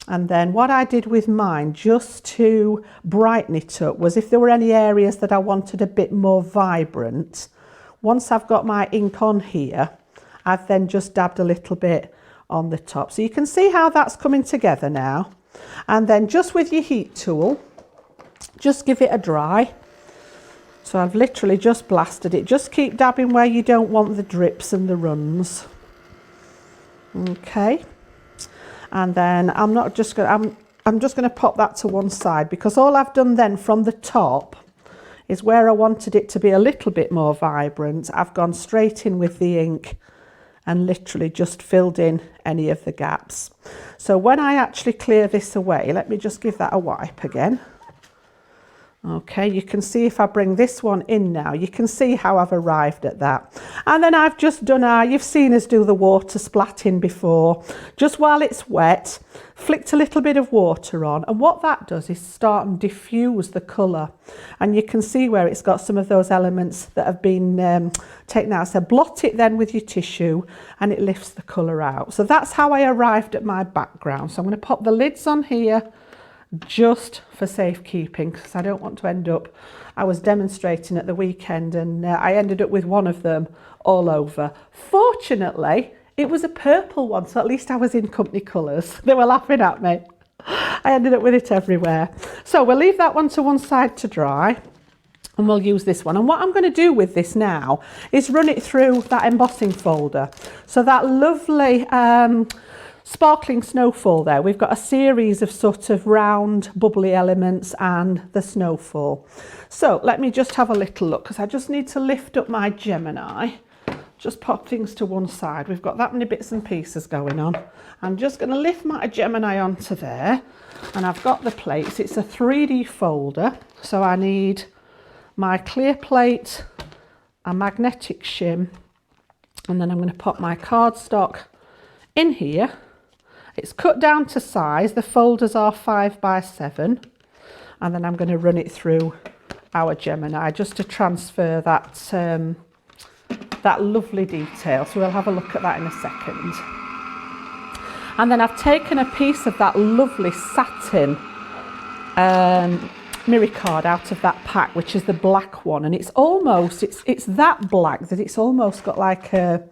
And then what I did with mine, just to brighten it up, was if there were any areas that I wanted a bit more vibrant, once I've got my ink on here, I've then just dabbed a little bit on the top. So you can see how that's coming together now. And then just with your heat tool, just give it a dry. So I've literally just blasted it. Just keep dabbing where you don't want the drips and the runs. Okay. And then I'm just going to pop that to one side, because all I've done then from the top is where I wanted it to be a little bit more vibrant. I've gone straight in with the ink and literally just filled in any of the gaps. So when I actually clear this away, let me just give that a wipe again. Okay, you can see if I bring this one in now, you can see how I've arrived at that. And then I've just done you've seen us do the water splatting before. Just while it's wet, flicked a little bit of water on, and what that does is start and diffuse the colour. And you can see where it's got some of those elements that have been taken out. So blot it then with your tissue and it lifts the colour out. So that's how I arrived at my background. So I'm going to pop the lids on here, just for safekeeping, because I don't want to end up, I was demonstrating at the weekend and I ended up with one of them all over. Fortunately, it was a purple one, so at least I was in company colours. They were laughing at me. I ended up with it everywhere. So we'll leave that one to one side to dry and we'll use this one. And what I'm going to do with this now is run it through that embossing folder. So that lovely sparkling snowfall there, we've got a series of sort of round bubbly elements and the snowfall. So let me just have a little look, because I just need to lift up my Gemini. Just pop things to one side. We've got that many bits and pieces going on. I'm just going to lift my Gemini onto there, and I've got the plates. It's a 3D folder, so I need my clear plate, a magnetic shim, and then I'm going to pop my cardstock in here. It's cut down to size. The folders are 5 by 7, and then I'm going to run it through our Gemini just to transfer that that lovely detail. So we'll have a look at that in a second. And then I've taken a piece of that lovely satin mirror card out of that pack, which is the black one, and it's almost it's that black that it's almost got like a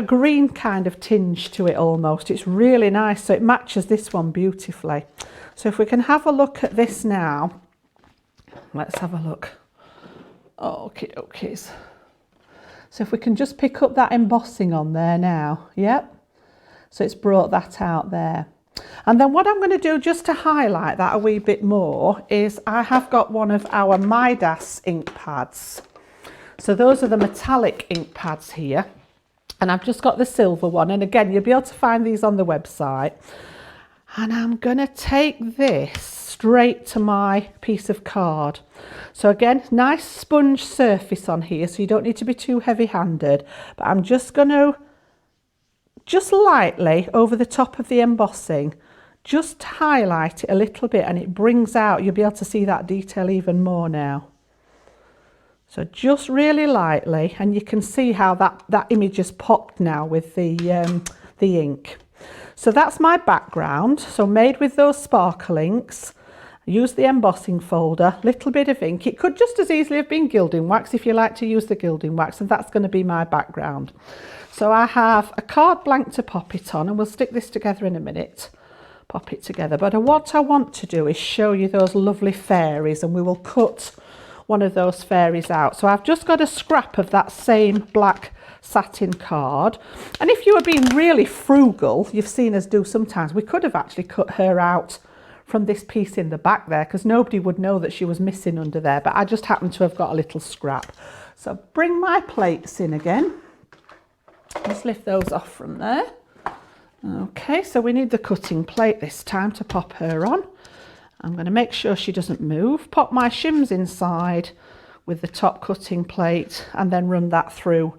green kind of tinge to it almost. It's really nice, so it matches this one beautifully. So if we can have a look at this now, let's have a look. Okay, okay. So if we can just pick up that embossing on there now, yep. So it's brought that out there. And then what I'm going to do just to highlight that a wee bit more is I have got one of our Midas ink pads. So those are the metallic ink pads here. And I've just got the silver one. And again, you'll be able to find these on the website. And I'm going to take this straight to my piece of card. So again, nice sponge surface on here, so you don't need to be too heavy-handed. But I'm just going to, just lightly over the top of the embossing, just highlight it a little bit, and it brings out, you'll be able to see that detail even more now. So just really lightly, and you can see how that image has popped now with the ink. So that's my background. So made with those sparkle inks. Use the embossing folder, little bit of ink. It could just as easily have been gilding wax if you like to use the gilding wax, and that's going to be my background. So I have a card blank to pop it on, and we'll stick this together in a minute. Pop it together. But what I want to do is show you those lovely fairies, and we will cut one of those fairies out. So I've just got a scrap of that same black satin card, and if you were being really frugal, you've seen us do sometimes, we could have actually cut her out from this piece in the back there, because nobody would know that she was missing under there, but I just happen to have got a little scrap. So bring my plates in again, just lift those off from there, Okay, so we need the cutting plate this time to pop her on. I'm going to make sure she doesn't move. Pop my shims inside with the top cutting plate and then run that through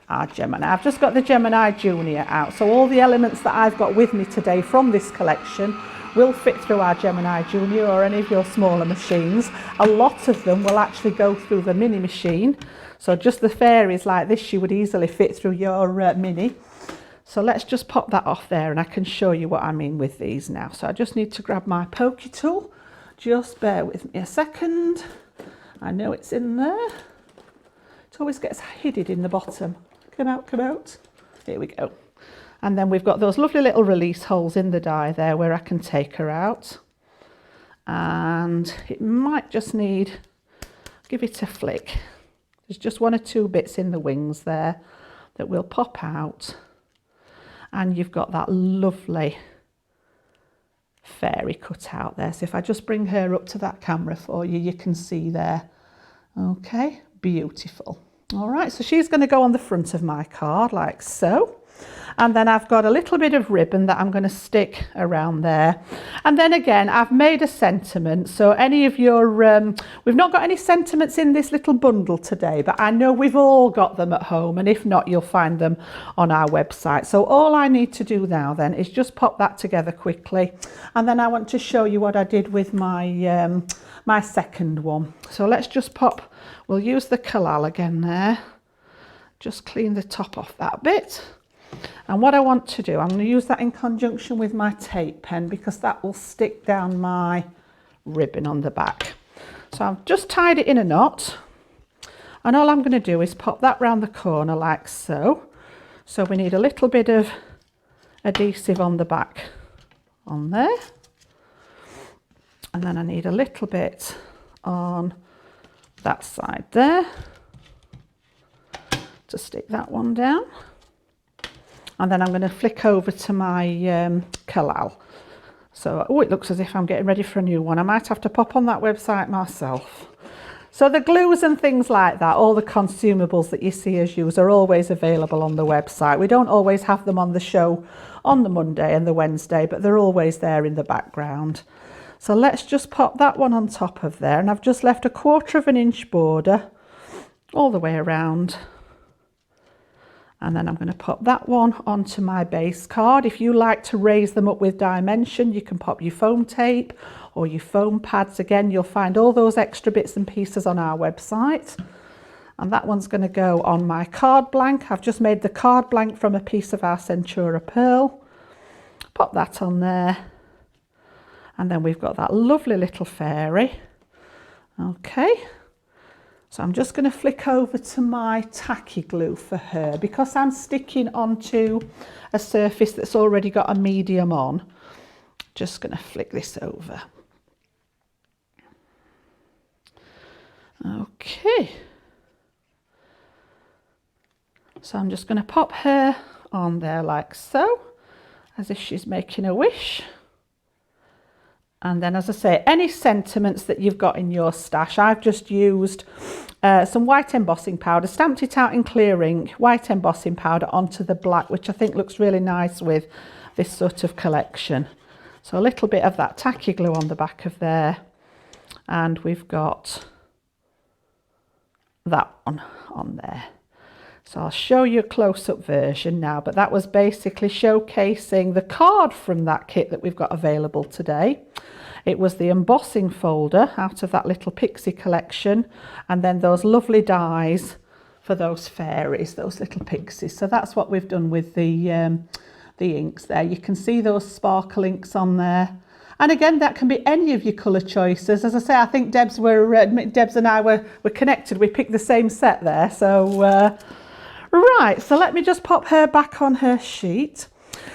our Gemini. I've just got the Gemini Junior out, so all the elements that I've got with me today from this collection will fit through our Gemini Junior or any of your smaller machines. A lot of them will actually go through the mini machine, so just the fairies like this you would easily fit through your mini. So let's just pop that off there and I can show you what I mean with these now. So I just need to grab my pokey tool. Just bear with me a second. I know it's in there. It always gets hidden in the bottom. Come out, come out. Here we go. And then we've got those lovely little release holes in the die there where I can take her out. And it might just need, give it a flick. There's just one or two bits in the wings there that will pop out. And you've got that lovely fairy cut out there. So if I just bring her up to that camera for you, you can see there. Okay, beautiful. All right, so she's going to go on the front of my card like so. And then I've got a little bit of ribbon that I'm going to stick around there. And then again, I've made a sentiment. So any of your, we've not got any sentiments in this little bundle today, but I know we've all got them at home. And if not, you'll find them on our website. So all I need to do now then is just pop that together quickly. And then I want to show you what I did with my, my second one. So let's just pop, we'll use the Kalal again there. Just clean the top off that bit. And what I want to do, I'm going to use that in conjunction with my tape pen because that will stick down my ribbon on the back. So I've just tied it in a knot. And all I'm going to do is pop that round the corner like so. So we need a little bit of adhesive on the back on there. And then I need a little bit on that side there to stick that one down. And then I'm going to flick over to my Kalal. So, oh, it looks as if I'm getting ready for a new one. I might have to pop on that website myself. So the glues and things like that, all the consumables that you see us use are always available on the website. We don't always have them on the show on the Monday and the Wednesday, but they're always there in the background. So let's just pop that one on top of there. And I've just left a 1/4 inch border all the way around. And then I'm going to pop that one onto my base card. If you like to raise them up with dimension, you can pop your foam tape or your foam pads. Again, you'll find all those extra bits and pieces on our website. And that one's going to go on my card blank. I've just made the card blank from a piece of our Centura pearl. Pop that on there. And then we've got that lovely little fairy. Okay. So I'm just going to flick over to my tacky glue for her because I'm sticking onto a surface that's already got a medium on. Just going to flick this over. Okay. So I'm just going to pop her on there like so, as if she's making a wish. And then, as I say, any sentiments that you've got in your stash, I've just used some white embossing powder, stamped it out in clear ink, white embossing powder onto the black, which I think looks really nice with this sort of collection. So a little bit of that tacky glue on the back of there. And we've got that one on there. So I'll show you a close-up version now, but that was basically showcasing the card from that kit that we've got available today. It was the embossing folder out of that little pixie collection, and then those lovely dies for those fairies, those little pixies. So that's what we've done with the inks there. You can see those sparkle inks on there. And again, that can be any of your colour choices. As I say, I think Debs and I were connected. We picked the same set there. So, right, so let me just pop her back on her sheet.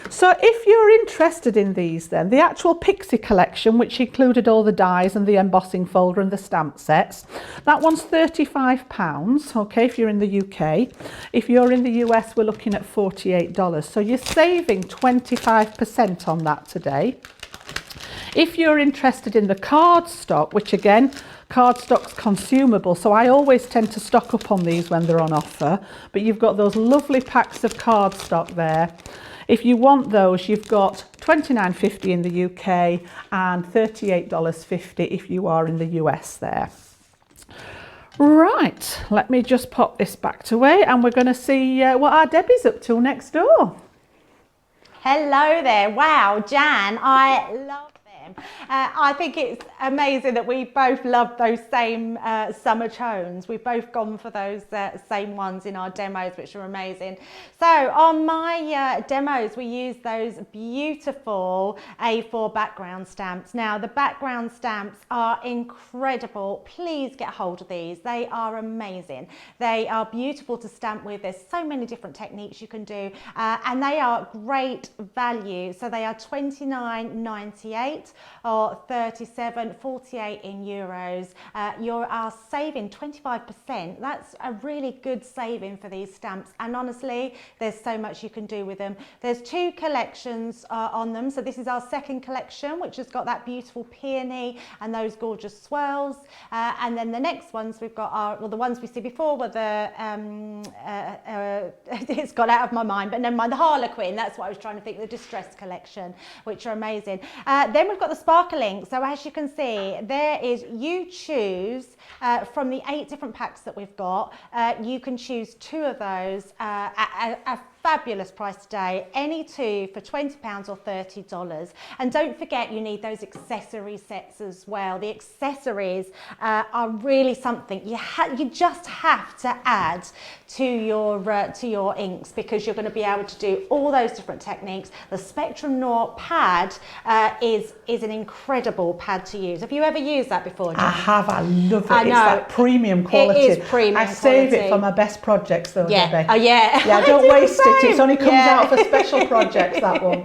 So if you're interested in these then, the actual Pixie collection, which included all the dies and the embossing folder and the stamp sets, that one's £35, okay, if you're in the UK. If you're in the US, we're looking at $48. So you're saving 25% on that today. If you're interested in the cardstock, which again, cardstock's consumable, so I always tend to stock up on these when they're on offer, but you've got those lovely packs of cardstock there. If you want those, you've got $29.50 in the UK and $38.50 if you are in the US there. Right, let me just pop this back away and we're going to see what our Debbie's up to next door. Hello there. Wow, Jan, I love them. I think it's amazing that we both love those same summer tones. We've both gone for those same ones in our demos, which are amazing. So on my demos, we use those beautiful A4 background stamps. Now, the background stamps are incredible. Please get hold of these. They are amazing. They are beautiful to stamp with. There's so many different techniques you can do, and they are great value. So they are $29.98 or $37.48 in euros. You are saving 25%. That's a really good saving for these stamps, and honestly, there's so much you can do with them. There's two collections on them. So this is our second collection, which has got that beautiful peony and those gorgeous swirls, and then the next ones we've got are, well, the ones we see before were the it's got out of my mind, but never mind, the Harlequin, that's what I was trying to think, the Distress collection, which are amazing. Then we've got the Sparkling. So as you can see, there is, you choose from the 8 different packs that we've got, you can choose 2 of those at a fabulous price today, any 2 for £20 or $30. And don't forget, you need those accessory sets as well. The accessories are really something you just have to add to your inks, because you're going to be able to do all those different techniques. The Spectrum Noir pad is an incredible pad to use. Have you ever used that before, Jen? I have. I love it. I know. It's that premium quality. It is premium I save quality. it for my best projects though, Yeah. Debbie. Oh yeah. Yeah, I I don't do the waste it. It same. only comes Yeah. out for special projects, that one.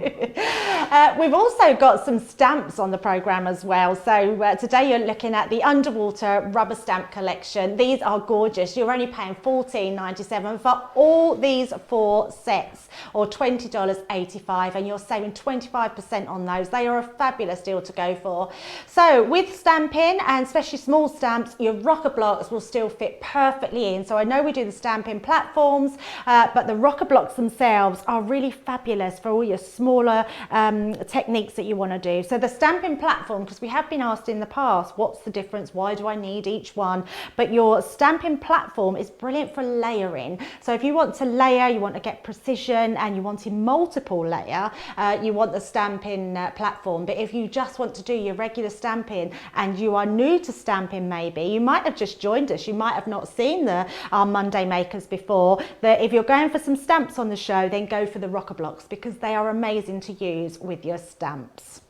We've also got some stamps on the programme as well. So today you're looking at the Underwater Rubber Stamp Collection. These are gorgeous. You're only paying $14.97 for all these 4 sets, or $20.85, and you're saving 25% on those. They are a fabulous deal to go for. So with stamping, and especially small stamps, your rocker blocks will still fit perfectly in. So I know we do the stamping platforms, but the rocker blocks themselves are really fabulous for all your smaller techniques that you want to do. So the stamping platform, because we have been asked in the past, what's the difference? Why do I need each one? But your stamping platform is brilliant for layering. So if you want to layer, you want to get precision, and you want in multiple layer, you want the stamping platform. But if you just want to do your regular stamping and you are new to stamping, maybe you might have just joined us, you might have not seen our Monday makers before, that if you're going for some stamps on the show, then go for the rocker blocks, because they are amazing to use with your stamps.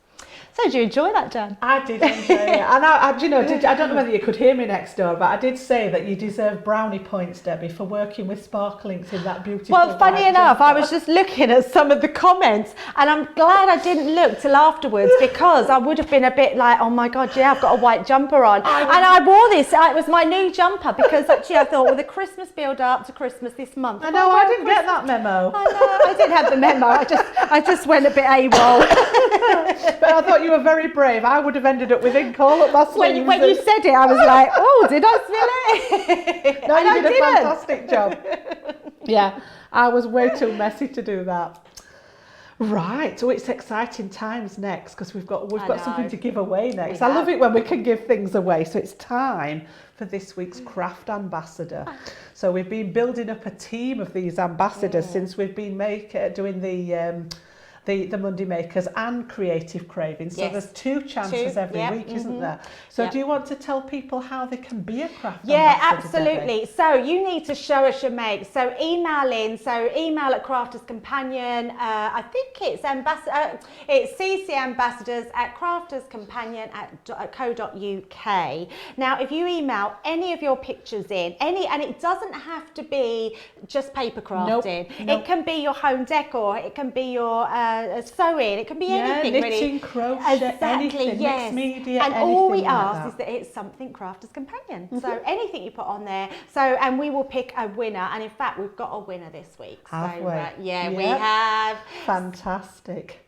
So did you enjoy that, Jan? I did enjoy it. And I don't know whether you could hear me next door, but I did say that you deserve brownie points, Debbie, for working with sparklings in that beautiful. Well, funny enough, jumper. I was just looking at some of the comments, and I'm glad I didn't look till afterwards, because I would have been a bit like, oh my God, yeah, I've got a white jumper on. And I wore this, it was my new jumper, because actually I thought, well, the Christmas build up to Christmas this month. I know, I didn't get that memo. I know, I didn't have the memo, I just went a bit AWOL. But I thought you were very brave. I would have ended up with ink all up my sleeves. When you said it, I was like, oh, did I spill it? No, And you I did a didn't. fantastic job. Yeah, I was way too messy to do that. Right, so it's exciting times next, because we've got something to give away next. I love it when we can give things away. So it's time for this week's craft ambassador. So we've been building up a team of these ambassadors since we've been doing the Monday Makers and Creative Cravings. So there's 2 chances every week, isn't there? So do you want to tell people how they can be a craft ambassador? Yeah, absolutely. Debbie? So you need to show us your make. So email in. So email at Crafters Companion. I think it's ccambassadors@crafterscompanion.co.uk. Now, if you email any of your pictures in, and it doesn't have to be just paper crafting. Nope. It can be your home decor. It can be your sewing, it can be anything, knitting, really. crochet, anything, mixed media, and all we anything like ask that. is that it's something Crafters Companion. So anything you put on there. So, and we will pick a winner. And in fact, we've got a winner this week. Have so, we? We have. Fantastic.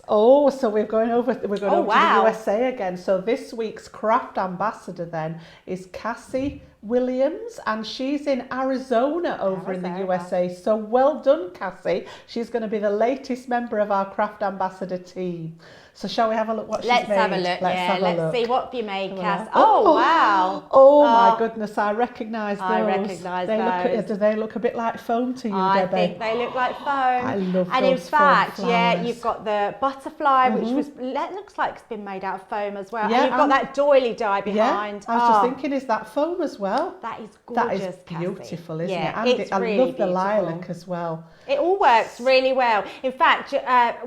Oh, so we're going over to the USA again. So this week's craft ambassador then is Cassie Williams, and she's in Arizona over in the USA. So well done, Cassie. She's going to be the latest member of our craft ambassador team. So shall we have a look what she's made? Let's have a look. Let's see what you made, Cass. Oh, wow. Oh my goodness, I recognise those. I recognise those. Do they look a bit like foam to you, I Debbie? think they look like foam. I love and those in fact, foam flowers. you've got the butterfly, which looks like it's been made out of foam as well. Yeah, and you've got that doily die behind. Yeah, I was just thinking, is that foam as well? That is gorgeous, That is beautiful, isn't it? Yeah, And it's I really love the beautiful. lilac as well. It all works really well. In fact,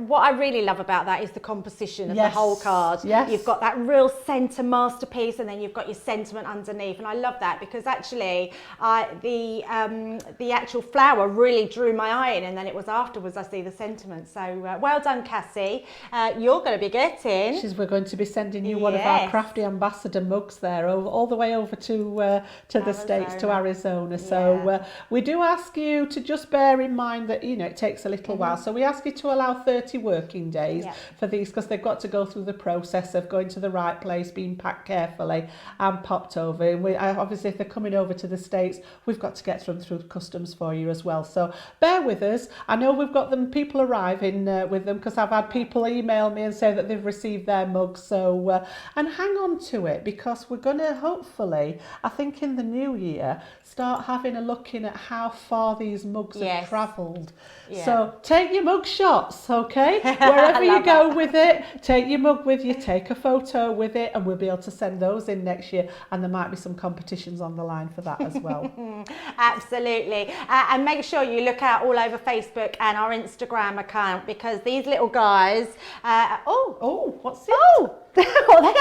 what I really love about that is the composition of the whole card. Yes. You've got that real centre masterpiece, and then you've got your sentiment underneath. And I love that because actually the actual flower really drew my eye in, and then it was afterwards I see the sentiment. So well done, Cassie. You're going to be getting... We're going to be sending you one of our crafty ambassador mugs there, all the way over to the States, to Arizona. So we do ask you to just bear in mind that, you know, it takes a little while. So we ask you to allow 30 working days for these, because they've got to go through the process of going to the right place, being packed carefully and popped over. And obviously, if they're coming over to the States, we've got to get them through customs for you as well. So bear with us. I know we've got people arriving with them, because I've had people email me and say that they've received their mugs. So and hang on to it, because we're going to hopefully, I think in the new year, start having a looking at how far these mugs have travelled. So take your mug shots, okay? Wherever you go with it, take your mug with you, take a photo with it, and we'll be able to send those in next year. And there might be some competitions on the line for that as well. Absolutely. And make sure you look out all over Facebook and our Instagram account, because these little guys... what's it? Oh, they're going in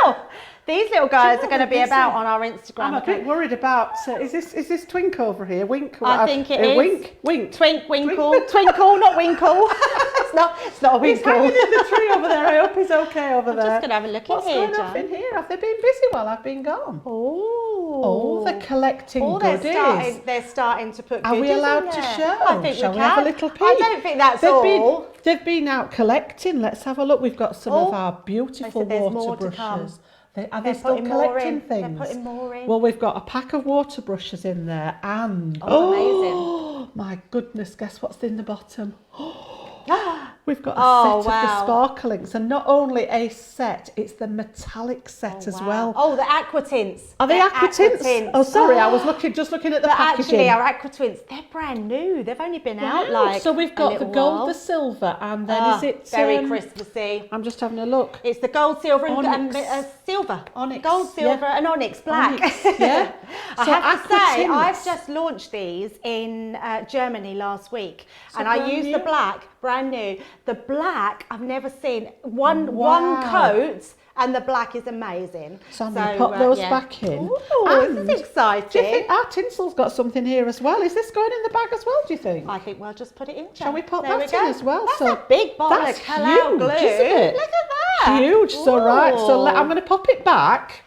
now. These little guys are going to be about on our Instagram. I'm a bit worried about, is this Twink over here? Wink? I think it is. Wink. Twink, Winkle. Twinkle, not Winkle. it's not a Winkle. He's hanging in the tree over there. I hope he's okay over there. I'm just going to have a look What's in here, going on in here? Have they been busy while I've been gone? Oh, they're collecting goodies. They're starting to put goodies. Are we allowed to show? I think Shall we we can. have a little peek? I don't think that's all. They've been out collecting. Let's have a look. We've got some of our beautiful water brushes. Are they still collecting things? They're putting more in. Well, we've got a pack of water brushes in there, and amazing! My goodness, guess what's in the bottom? We've got a set of the sparklings, and not only a set, it's the metallic set as well. Oh, the aqua tints. Are they aqua tints? Oh, sorry, I was just looking at the packaging. Actually, our aqua tints, they're brand new. They've only been out like so we've got the gold, while. the silver, and then is it very Christmassy? I'm just having a look. It's the gold, silver, and silver. Onyx. Gold, silver, and onyx black. Onyx, yeah. I have to say, I've just launched these in Germany last week, and I used the black, brand new. The black, I've never seen one coat, and the black is amazing. So I'm going to pop those back in. Ooh, this is exciting. Do you think our tinsel's got something here as well? Is this going in the bag as well, do you think? I think we'll just put it in. Shall we pop that in as well? That's a big bottle of Calao glue. Isn't it? Look at that. Huge. So I'm going to pop it back.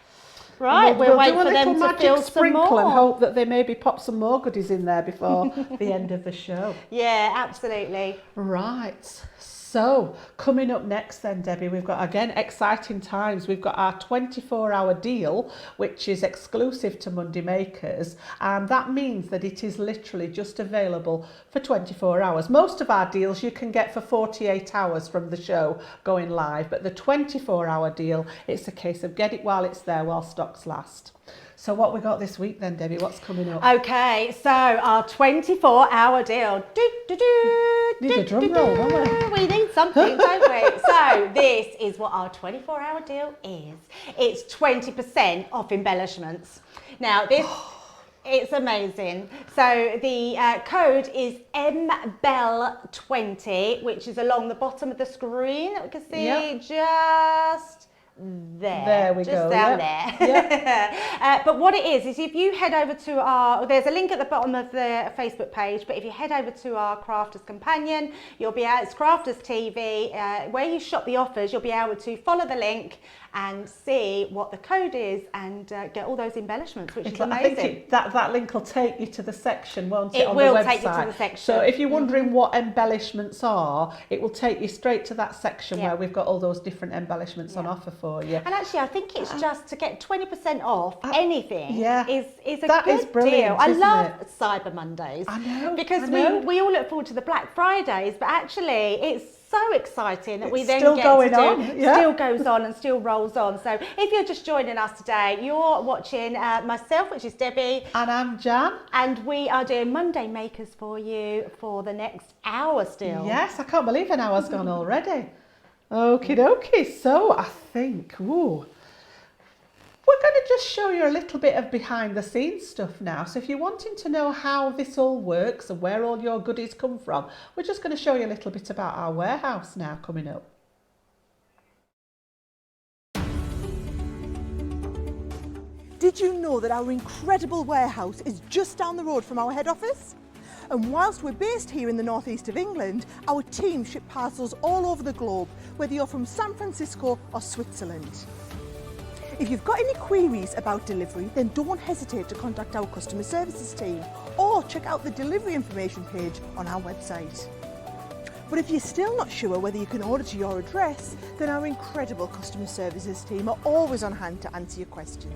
Right, we'll wait for them to fill some more. And hope that they maybe pop some more goodies in there before the end of the show. Yeah, absolutely. Right. So coming up next then, Debbie, we've got, again, exciting times. We've got our 24-hour deal, which is exclusive to Monday Makers. And that means that it is literally just available for 24 hours. Most of our deals you can get for 48 hours from the show going live. But the 24-hour deal, it's a case of get it while it's there, while stocks last. So what we got this week then, Debbie? What's coming up? Okay, so our 24-hour deal. Need a drum roll, don't we? We need something, don't we? So this is what our 24-hour deal is. It's 20% off embellishments. Now this, it's amazing. So the code is MBELL20, which is along the bottom of the screen that we can see just there we go. Down there. Yep. But what it is if you head over to there's a link at the bottom of the Facebook page, but if you head over to our Crafters Companion, you'll be it's Crafters TV, where you shop the offers, you'll be able to follow the link and see what the code is and get all those embellishments, which is amazing. I think that link will take you to the section, won't it, on the website? It will take you to the section. So if you're wondering what embellishments are, it will take you straight to that section where we've got all those different embellishments on offer for for you. And actually, I think it's just to get 20% off anything is a That good is brilliant, deal. I isn't love it? Cyber Mondays. I know, Because I know. we all look forward to the Black Fridays, but actually it's so exciting that we It's then still get going to do, on, yeah. still goes on and still rolls on. So if you're just joining us today, you're watching myself, which is Debbie. And I'm Jan. And we are doing Monday Makers for you for the next hour still. Yes, I can't believe an hour's gone already. Okie dokie, so I think, we're going to just show you a little bit of behind the scenes stuff now. So if you're wanting to know how this all works and where all your goodies come from, we're just going to show you a little bit about our warehouse now coming up. Did you know that our incredible warehouse is just down the road from our head office? And whilst we're based here in the northeast of England, our team ship parcels all over the globe, whether you're from San Francisco or Switzerland. If you've got any queries about delivery, then don't hesitate to contact our customer services team or check out the delivery information page on our website. But if you're still not sure whether you can order to your address, then our incredible customer services team are always on hand to answer your questions.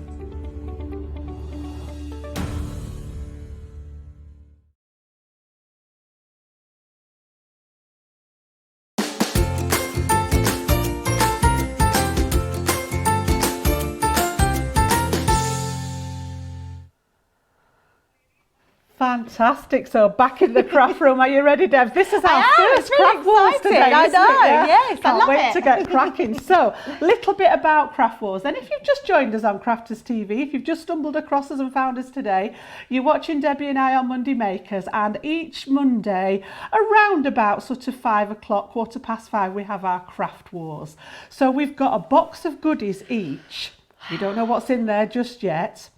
Fantastic. So back in the craft room. Are you ready, Dev? This is our first craft wars today. I isn't know. it? Yeah? Yes, I Can't love wait it. to get cracking. So, little bit about Craft Wars. And if you've just joined us on Crafters TV, if you've just stumbled across us and found us today, you're watching Debbie and I on Monday Makers. And each Monday, around about sort of 5 o'clock, 5:15, we have our Craft Wars. So we've got a box of goodies each. We don't know what's in there just yet.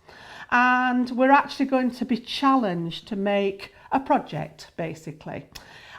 And we're actually going to be challenged to make a project, basically.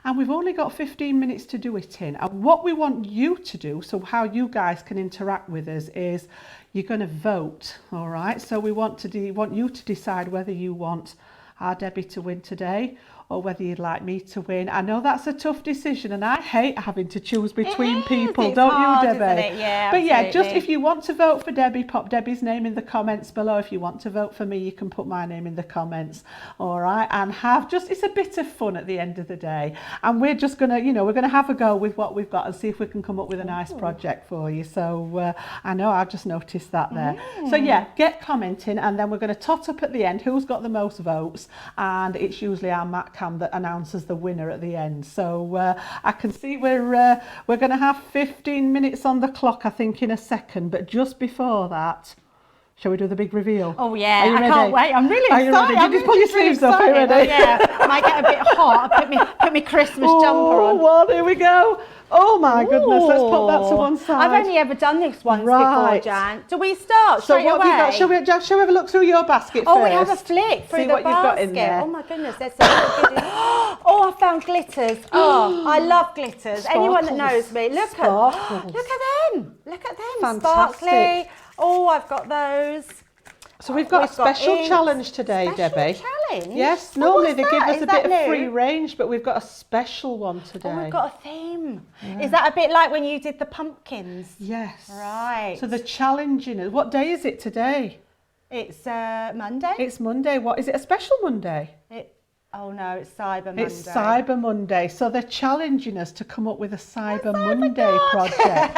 And we've only got 15 minutes to do it in. And what we want you to do, so how you guys can interact with us, is you're going to vote, all right? So we want you to decide whether you want our Debbie to win today or whether you'd like me to win. I know that's a tough decision and I hate having to choose between people, don't hard, you, Debbie? isn't it? Yeah, but yeah, just absolutely. if you want to vote for Debbie, pop Debbie's name in the comments below. If you want to vote for me, you can put my name in the comments, all right? And it's a bit of fun at the end of the day. And we're just gonna, we're gonna have a go with what we've got and see if we can come up with a nice project for you. So I know I've just noticed that there. So yeah, get commenting and then we're gonna tot up at the end who's got the most votes, and it's usually our Matt Cam that announces the winner at the end. So I can see we're going to have 15 minutes on the clock, I think, in a second. But just before that, shall we do the big reveal? Oh yeah, Are you I ready? can't wait. I'm really Are you excited. ready? Did you just pull your sleeves up? Are you ready? Oh, yeah, I might get a bit hot. I put me Christmas jumper on. Well, here we go. Oh my goodness, let's put that to one side. I've only ever done this once before, Right. Jan. Do we start So straight what away? have you got? Shall we have a look through your basket first? Oh, we have a flick through See the what basket. you've got in there. Oh my goodness, there's some good. Oh, I found glitters. Oh, I love glitters. Anyone that knows me, look at them. Look at them. Fantastic. Sparkly. Oh, I've got those. So we've got a special inks. challenge today, Special Debbie. challenge? Yes, Oh, normally what's they give that? us Is a that bit of new? free range, but we've got a special one today. Oh, we've got a theme. Is that a bit like when you did the pumpkins? Yes. Right. So the challenge in it. What day is it today? It's Monday. It's Monday. What is it? A special Monday? Oh no, it's Cyber Monday. It's Cyber Monday. So they're challenging us to come up with a Cyber Monday project.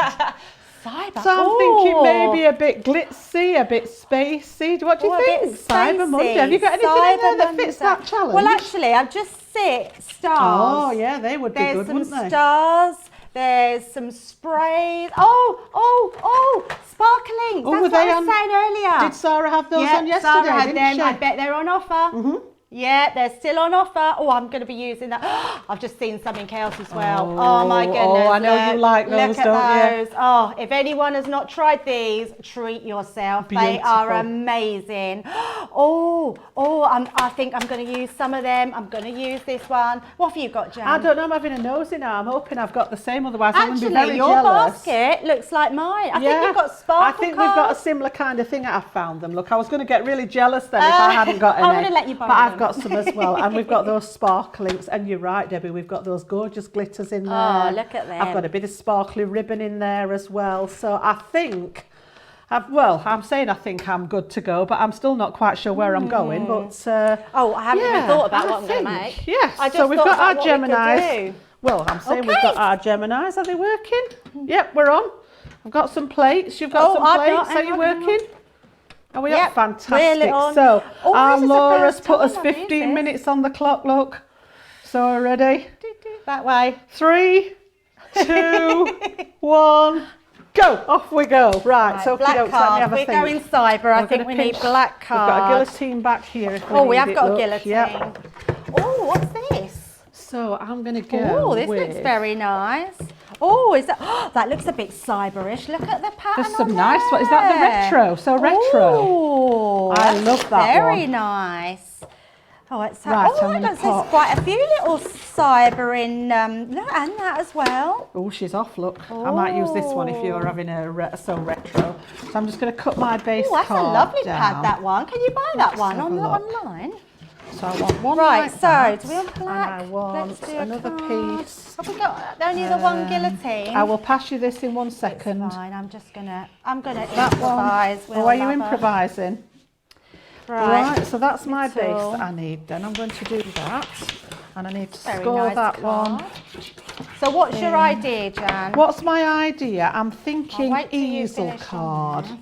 Cyber. So I'm thinking maybe a bit glitzy, a bit spacey. What do you A think? bit Cyber Monday. Have you got anything in there that fits that challenge? Well, actually, I've just set stars. Oh yeah, they would be There's good, some wouldn't they? stars. There's some sprays. Oh, sparkling. Oh, That's were what they I was saying earlier. Did Sarah have those Yeah, on yesterday? Sarah had didn't them. she? I bet they're on offer. Yeah, they're still on offer. Oh, I'm going to be using that. I've just seen something else as well. Oh my goodness. Oh, I know you look, like those, look don't at you? those. Oh, if anyone has not tried these, treat yourself. They are Beautiful. amazing. I think I'm going to use some of them. I'm going to use this one. What have you got, Jan? I don't know, I'm having a nosy now. I'm hoping I've got the same, otherwise I'm going to be Actually, very your jealous. basket looks like mine. I think you've got sparkle I think we've got a cards. similar kind of thing. I found them. Look, I was going to get really jealous then if I hadn't got any. I'm going to let you borrow But I've I've got some as well, and we've got those sparklings. And you're right, Debbie, we've got those gorgeous glitters in there. Oh, look at them. I've got a bit of sparkly ribbon in there as well. So I think, I'm saying I think I'm good to go, but I'm still not quite sure where I'm going. But I haven't even thought about what I'm going to make. Yes, I just so we've got our what we could Geminis. do. Well, I'm saying we've Okay. got our Geminis. Are they working? Yep, we're on. I've got some plates. You've got some I've plates. got- Are you hang on. working? Are we Yep, up? Fantastic. reel it on. So Oh, our this is the Laura's first put us time I've used 15 this. minutes on the clock, look. So we're ready? That way. 3, 2, 1, go. Off we go. Right, so black let me card. have a We're think. going cyber. I We're think gonna we need pinch- black We've got a cards. guillotine back here if we Oh, we need have it, got a look. guillotine. Yep. Oh, what's this? So I'm going to go Oh, this with... looks very nice. Oh, is that? Oh, that looks a bit cyberish. Look at the pattern. There's some on nice there. one. Is that the retro? So retro. Oh, I that's love that very one. nice. Oh, it's Right, oh, I'm gonna there's pop- quite a few little cyber in. Look, and that as well. Oh, she's off, look. I might use this one if you're having so retro. So I'm just going to cut my base Oh, that's a card lovely down. pad. That one. Can you buy that Let's one have on a look. online? So I want one Right, like so that, do we want black? and I want Let's do a another card. piece. Have we got only the one guillotine? I will pass you this in 1 second. It's fine. I'm gonna That improvise. one. Oh, are you improvising? Right. Right, so that's my base Little. that I need then. I'm going to do that. And I need to Very score nice that card. one. So what's your idea, Jan? What's my idea? I'm thinking wait till you easel finish on card. there.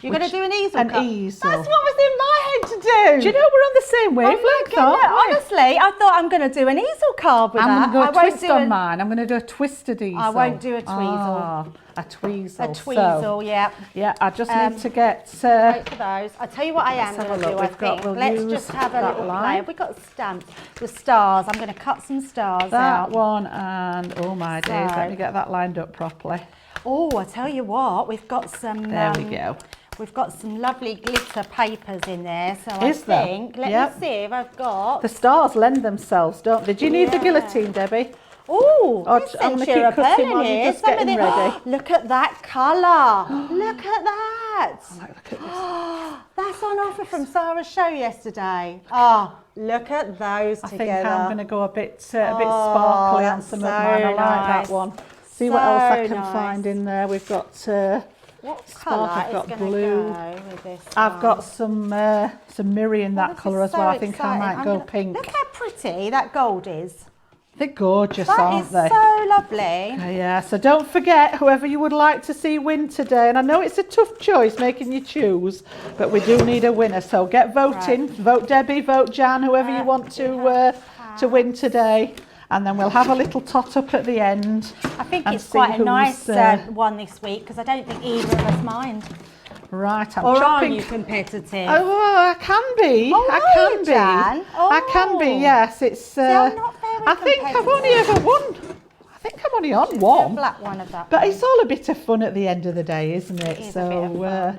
You're going to do an easel An card? easel. That's what was in my head to do. Do you know we're on the same Oh my wavelength, goodness, aren't we? honestly, I thought I'm going to do an easel card with I'm that. going to I go a won't twist do on mine. I'm going to do a twisted easel. I won't do a tweezle. Ah, a tweezle. A tweezle, So, yeah. yeah, I just need to get... Wait for those. I tell you what I am Let's have going a to do, look. I We've got- think. we'll Let's use just have a that little line. play. Have we got stamps? The stars. I'm going to cut some stars that out. one and... Oh, my days. So- Let me get that lined up properly. Oh, I tell you what, we've got some... There we go. We've got some lovely glitter papers in there, so Is I there? think, let Yep. me see if I've got... The stars lend themselves, don't they? Do you need the Yeah. guillotine, Debbie? Oh, Or this I'm gonna Centura keep cutting pearl while in you're here. just getting ready. Look at that colour. Look at that. Look at this. That's on offer from Sarah's show yesterday. Oh, look at those I together. think I'm going to go a bit sparkly on that's some so of mine. I like nice. that one. See what else I So can nice. find in there. We've got What spark, colour I've is got going to blue. go with this I've one? got some mirror in that This is colour as so well. I think I exciting. might I'm go gonna- pink. Look how pretty that gold is. They're gorgeous, That aren't is they? so lovely. Yeah, so don't forget, whoever you would like to see win today, and I know it's a tough choice making you choose, but we do need a winner, so get voting. Vote Debbie, vote Jan, whoever you want to win today, and then we'll have a little tot up at the end. I think and it's see quite a who's, nice one this week because I don't think either of us mind. Right, I'm Or chopping. are you competitive? Oh, I can be. Oh, I are can you, be. Jan? I can be. Oh. Yes, it's. I'm not very I think I've only ever won. I think I'm only on The one. black one of that. But one. it's all a bit of fun at the end of the day, isn't it? It is a bit of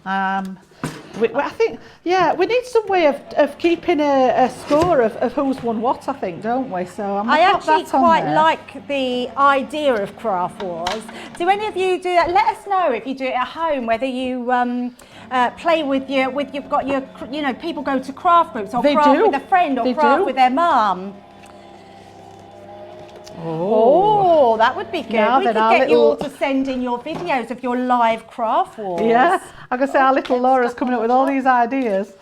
I think, yeah, we need some way of keeping a score of who's won what, I think, don't we? So I'm I gonna pop actually that on quite there. like the idea of craft wars. Do any of you do that? Let us know if you do it at home, whether you play with you've got your, you know, people go to craft groups or They craft do. with a friend or They craft do. with their mum. Oh. Oh, that would be good. Now We then, could our get you all little- to send in your videos of your live craft wars. Yeah, I'm going to say our little Laura's stuff coming on up with the all top. these ideas.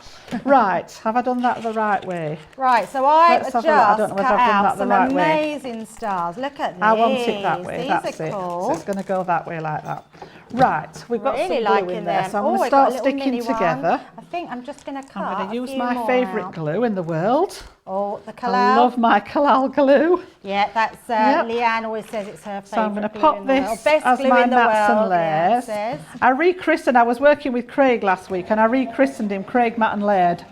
Right, have I done that the right way? Right, so I Let's just have a look. I don't know cut whether I've done out that the some right way. amazing stars. Look at these. I want it that way, These that's are it. cool. So it's going to go that way like that. Right, we've got Really some glue liking in there, them. so I'm Oh, going to I got a start little sticking mini one. together. I think I'm just going to cut I'm going to a use few my more favourite out. glue in the world. Oh, the I Kalal. love my Kalal glue. Yeah, that's Yep. Leanne always says it's her favourite. So I'm going to glue pop in the world. this Best as glue my in the mats and world, yeah, it layers. says. I rechristened, I was working with Craig last week and I rechristened him Craig Matt and Laird.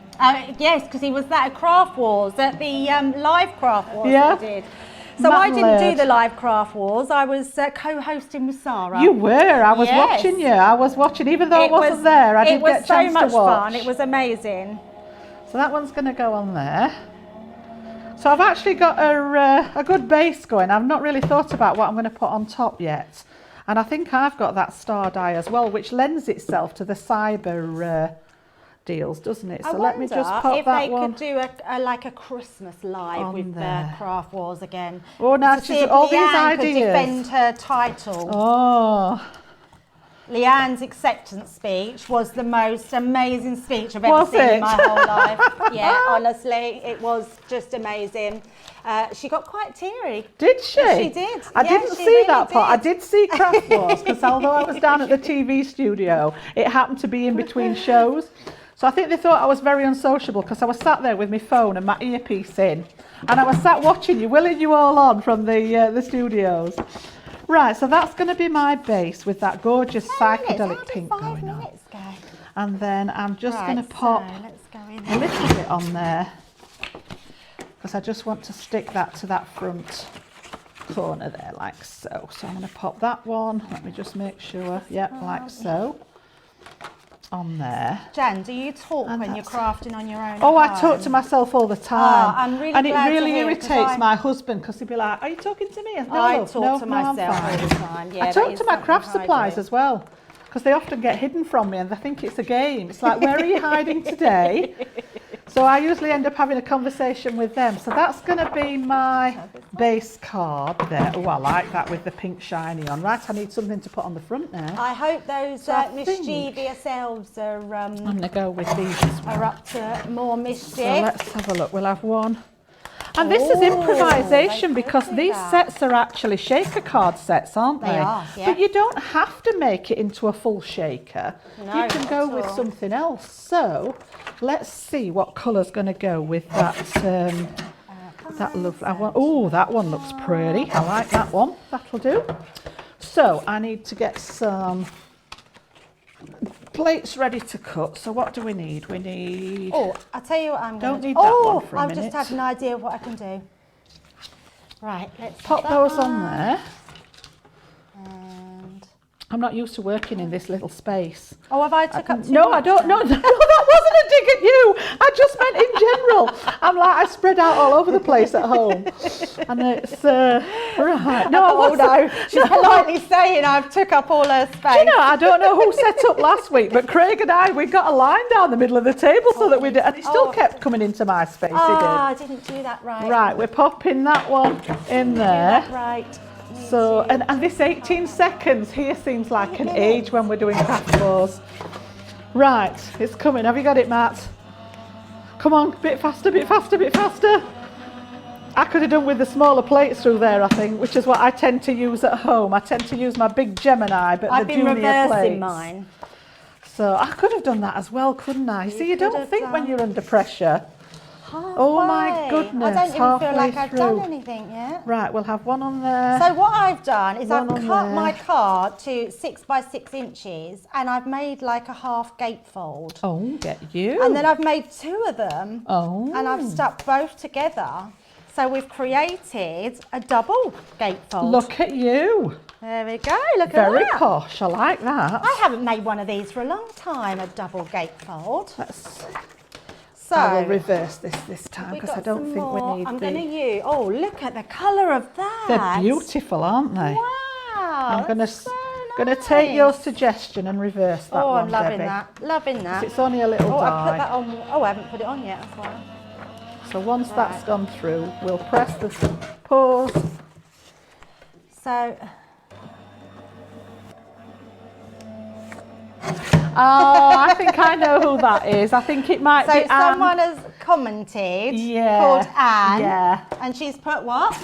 Yes, because he was at Craft Wars, at the live Craft Wars Yeah. that we did. So Matt I and didn't do Laird. the live Craft Wars. I was co-hosting with Sarah. You were, I was Yes. watching you. I was watching, even though I wasn't there, I did get a chance It was so much to watch. fun. It was amazing. So that one's going to go on there. So I've actually got a good base going. I've not really thought about what I'm going to put on top yet. And I think I've got that star die as well, which lends itself to the cyber deals, doesn't it? I So let me just wonder pop if that they one could do like a Christmas live on with there. the craft wars again. Oh, now To she's see if all these Leanne could ideas. defend her title. Oh, Leanne's acceptance speech was the most amazing speech I've ever Was seen it? in my whole life. Yeah, honestly, it was just amazing. She got quite teary. did she? She did. I Yeah, didn't she see really that part. I did. did see Craft Wars because although I was down at the TV studio, it happened to be in between shows. So I think they thought I was very unsociable because I was sat there with my phone and my earpiece in, and I was sat watching you, willing you all on from the studios. Right, so that's going to be my base with that gorgeous psychedelic pink going on. Go. And then I'm just Right, going to pop so let's go in a little bit on there because I just want to stick that to that front corner there like so. So I'm going to pop that one. Let me just make sure. Yep, like so. On there. Jan, do you talk And when you're that's- crafting on your own? Oh, at I talk home? to myself all the time. I'm really and it glad to really hear, 'cause irritates I- my husband because he'd be like, "Are you talking to me?" No, I love, talk no, to no, I'm myself fine." all the time. Yeah, I that talk is to my something craft I supplies do. as well because they often get hidden from me and they think it's a game. It's like, "Where are you hiding today?" So I usually end up having a conversation with them. So that's going to be my base card there. Oh, I like that with the pink shiny on. Right, I need something to put on the front now. I hope those So I think- mischievous elves are I'm going to go with these as well. are up to more mischief. So let's have a look. We'll have one. And this is Oh, improvisation they because could do these that. sets are actually shaker card sets, aren't they? They are, yeah. But you don't have to make it into a full shaker. No, You can not go at with all. something else. So let's see what colour's going to go with that. That lovely. Oh, that one looks pretty. I like that one. That'll do. So I need to get some plates ready to cut. So what do we need? We need. Oh, I'll tell you what I'm Don't going to do. need that Oh, one for a I've minute. just had an idea of what I can do. Right, let's Pop put that those on there. And I'm not used to working in this little space. oh, have I took up too No, I much don't. then? No, that wasn't a dig at you. I just meant in general. I'm like I spread out all over the place at home, and it's right. No, I Oh wasn't. no, she's politely saying I've took up all her space. You know, I don't know who set up last week, but Craig and we got a line down the middle of the table so that we did, and he still kept coming into my space. Ah, I didn't do that right. Right, we're popping that one in Do there. that right. So, and this 18 seconds here seems like an age when we're doing craft wars. Right, it's coming. Have you got it, Matt? Come on, bit faster, bit faster, bit faster. I could have done with the smaller plates through there, I think, which is what I tend to use at home. I tend to use my big Gemini, but I've the been junior reversing plates. mine. So I could have done that as well, couldn't I? See, you could don't have think when done. you're under pressure. Oh my Halfway. goodness, I don't even feel like halfway I've done through. anything yet. Right, we'll have one on there. So what I've done is I've One on cut there. my card to 6 by 6 inches and I've made like a half gatefold. Oh, get you. And then I've made 2 of them Oh. and I've stuck both together. So we've created a double gatefold. Look at you. There we go, look Very at that. posh. I like that. I haven't made one of these for a long time, a double gatefold. Let's, So I will reverse this time we've because I got don't some think more. we need I'm the... going to use, oh look at the colour of that. They're beautiful, aren't they? Wow. I'm going to that's so going to take your nice. suggestion and reverse that Oh, one, I'm loving Debbie. that. Loving that. It's only a little Oh, I put die. that on. Oh, I haven't put it on yet. That's why. So once that's Right. gone through, we'll press the pause. So, Oh, I think I know who that is. I think it might so be Anne. someone has commented Yeah, called Anne, yeah. and she's put what?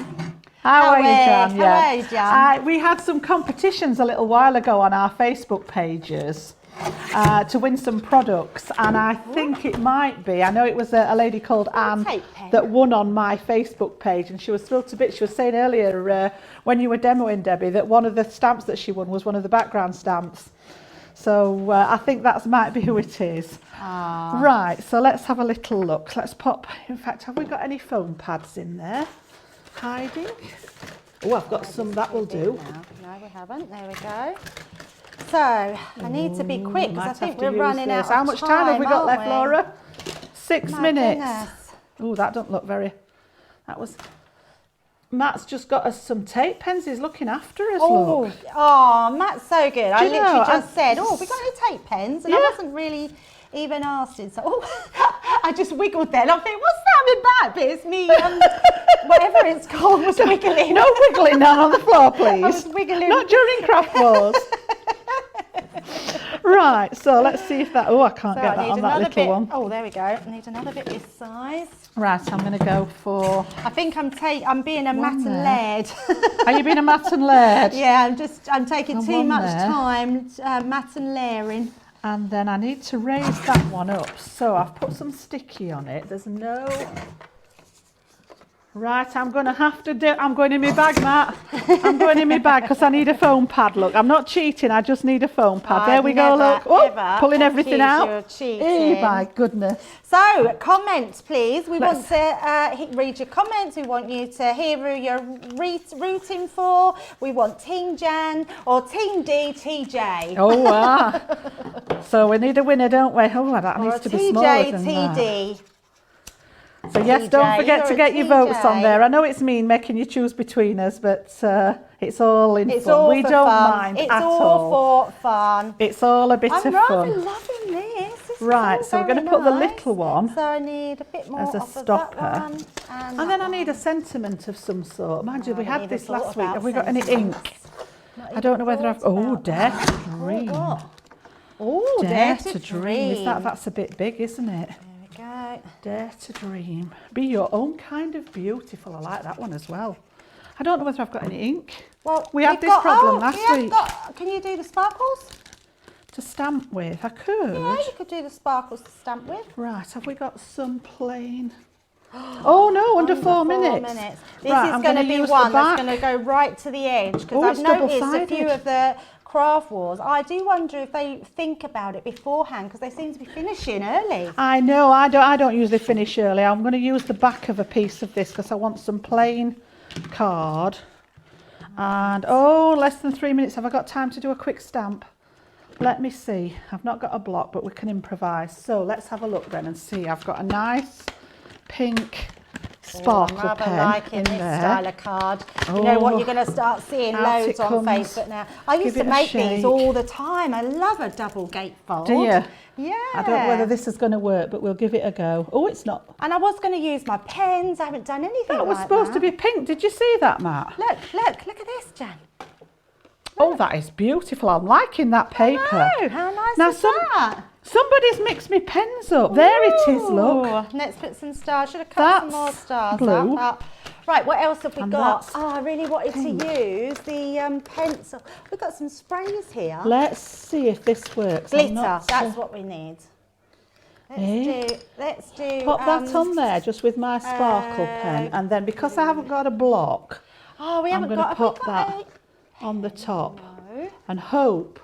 How are you, Jan? How are you, Jan? We had some competitions a little while ago on our Facebook pages to win some products, and I think it might be. I know it was a lady called Anne tape pen. that won on my Facebook page, and she was thrilled to bits. She was saying earlier when you were demoing, Debbie, that one of the stamps that she won was one of the background stamps. So I think that might be who it is. Ah. Right, so let's have a little look. Let's pop. In fact, have we got any foam pads in there? Hiding. Oh, I've got some. That will do. No, we haven't. There we go. So I need to be quick because I Might think have to we're use running out this. of How much time have we got aren't left, we? Laura? 6 My minutes. goodness. Oh, that don't look very. That was. Matt's just got us some tape pens. He's looking after us. Oh, Look. oh, Matt's so good. I Do you literally know, just said, oh, we got any tape pens? And I Yeah. wasn't really even Austin. So, I just wiggled then. I think, what's that with that? But it's me, whatever it's called, was wiggling. No wiggling down on the floor, please. I was wiggling. Not during craft wars. Right, so let's see if that, I can't get that on that little one. Oh, there we go. I need another bit this size. Right, I'm going to go for... I think I'm being a matten laird. Are you being a matten laird? Yeah, I'm taking too much there. time matten layering. And then I need to raise that one up. So I've put some sticky on it. There's no... Right, I'm going to have to do... I'm going in my bag, Matt. I'm going in my bag because I need a foam pad. Look, I'm not cheating. I just need a foam pad. There we go, look. Oh, pulling everything out. Oh, my goodness. So, comments, please. We want to read your comments. We want you to hear who you're rooting for. We want Team Jan or Team D, TJ. Oh, wow. So we need a winner, don't we? Oh, that needs to be smaller than that. TD. So yes, don't forget to get your votes on there. I know it's mean making you choose between us, but it's all in fun. We don't mind at all. It's all for fun. It's all a bit of fun. I'm rather loving this. Right, so we're going to put the little one so I need a bit more as a stopper. And then I need a sentiment of some sort. Mind you, we had this last week. Have we got any ink? I don't know whether I've... Oh, Dare to Dream. Oh, Dare to Dream. That's a bit big, isn't it? Go. Dare to dream. Be your own kind of beautiful. I like that one as well. I don't know whether I've got any ink. Well, we had this problem last week. Can you do the sparkles? To stamp with? I could. Yeah, you could do the sparkles to stamp with. Right, have we got some plain? Oh no, under 4 minutes. This is going to be one that's going to go right to the edge because I've noticed a few of the craft wars. I do wonder if they think about it beforehand because they seem to be finishing early. I know, I don't usually finish early. I'm going to use the back of a piece of this because I want some plain card. And less than 3 minutes. Have I got time to do a quick stamp? Let me see. I've not got a block, but we can improvise. So let's have a look then and see. I've got a nice pink sparkle pen I'm liking this style of card. You know what, you're going to start seeing loads on Facebook now. I used to make these all the time. I love a double gatefold. Do you? Yeah. I don't know whether this is going to work, but we'll give it a go. Oh, it's not. And I was going to use my pens. I haven't done anything That was supposed to be pink. Did you see that, Matt? Look at this, Jan. Oh, that is beautiful. I'm liking that paper. Oh, how nice is that? Somebody's mixed my pens up. There it is, look. Let's put some stars. Should have cut some more stars blue. Up. Right, what else have we got? Oh, I really wanted to use the pencil. We've got some sprays here. Let's see if this works. Glitter, that's what we need. Let's do... Pop that on there just with my sparkle pen. And then because I haven't got a block, I'm going to put that on the top and hope.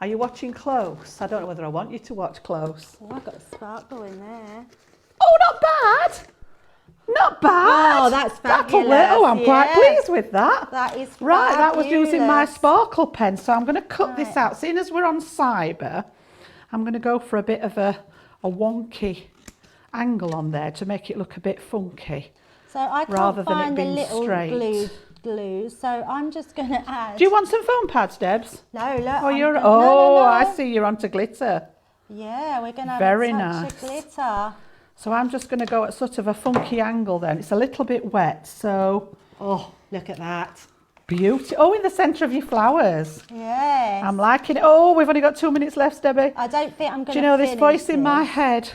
Are you watching close? I don't know whether I want you to watch close. Oh, I've got a sparkle in there. Oh, not bad. Not bad. Oh, that's fabulous. I'm quite pleased with that. That is fabulous. Right, that was using my sparkle pen. So I'm going to cut this out. Seeing as we're on cyber, I'm going to go for a bit of a wonky angle on there to make it look a bit funky. So I can't find the little glue, so I'm just going to add... Do you want some foam pads, Debs? No, look. No. I see you're onto glitter. Yeah, we're going to have a touch of glitter. So I'm just going to go at sort of a funky angle then. It's a little bit wet, so... Oh, look at that. Beauty. Oh, in the centre of your flowers. Yes. I'm liking it. Oh, we've only got 2 minutes left, Debbie. I don't think I'm going to Do you know this voice in my head?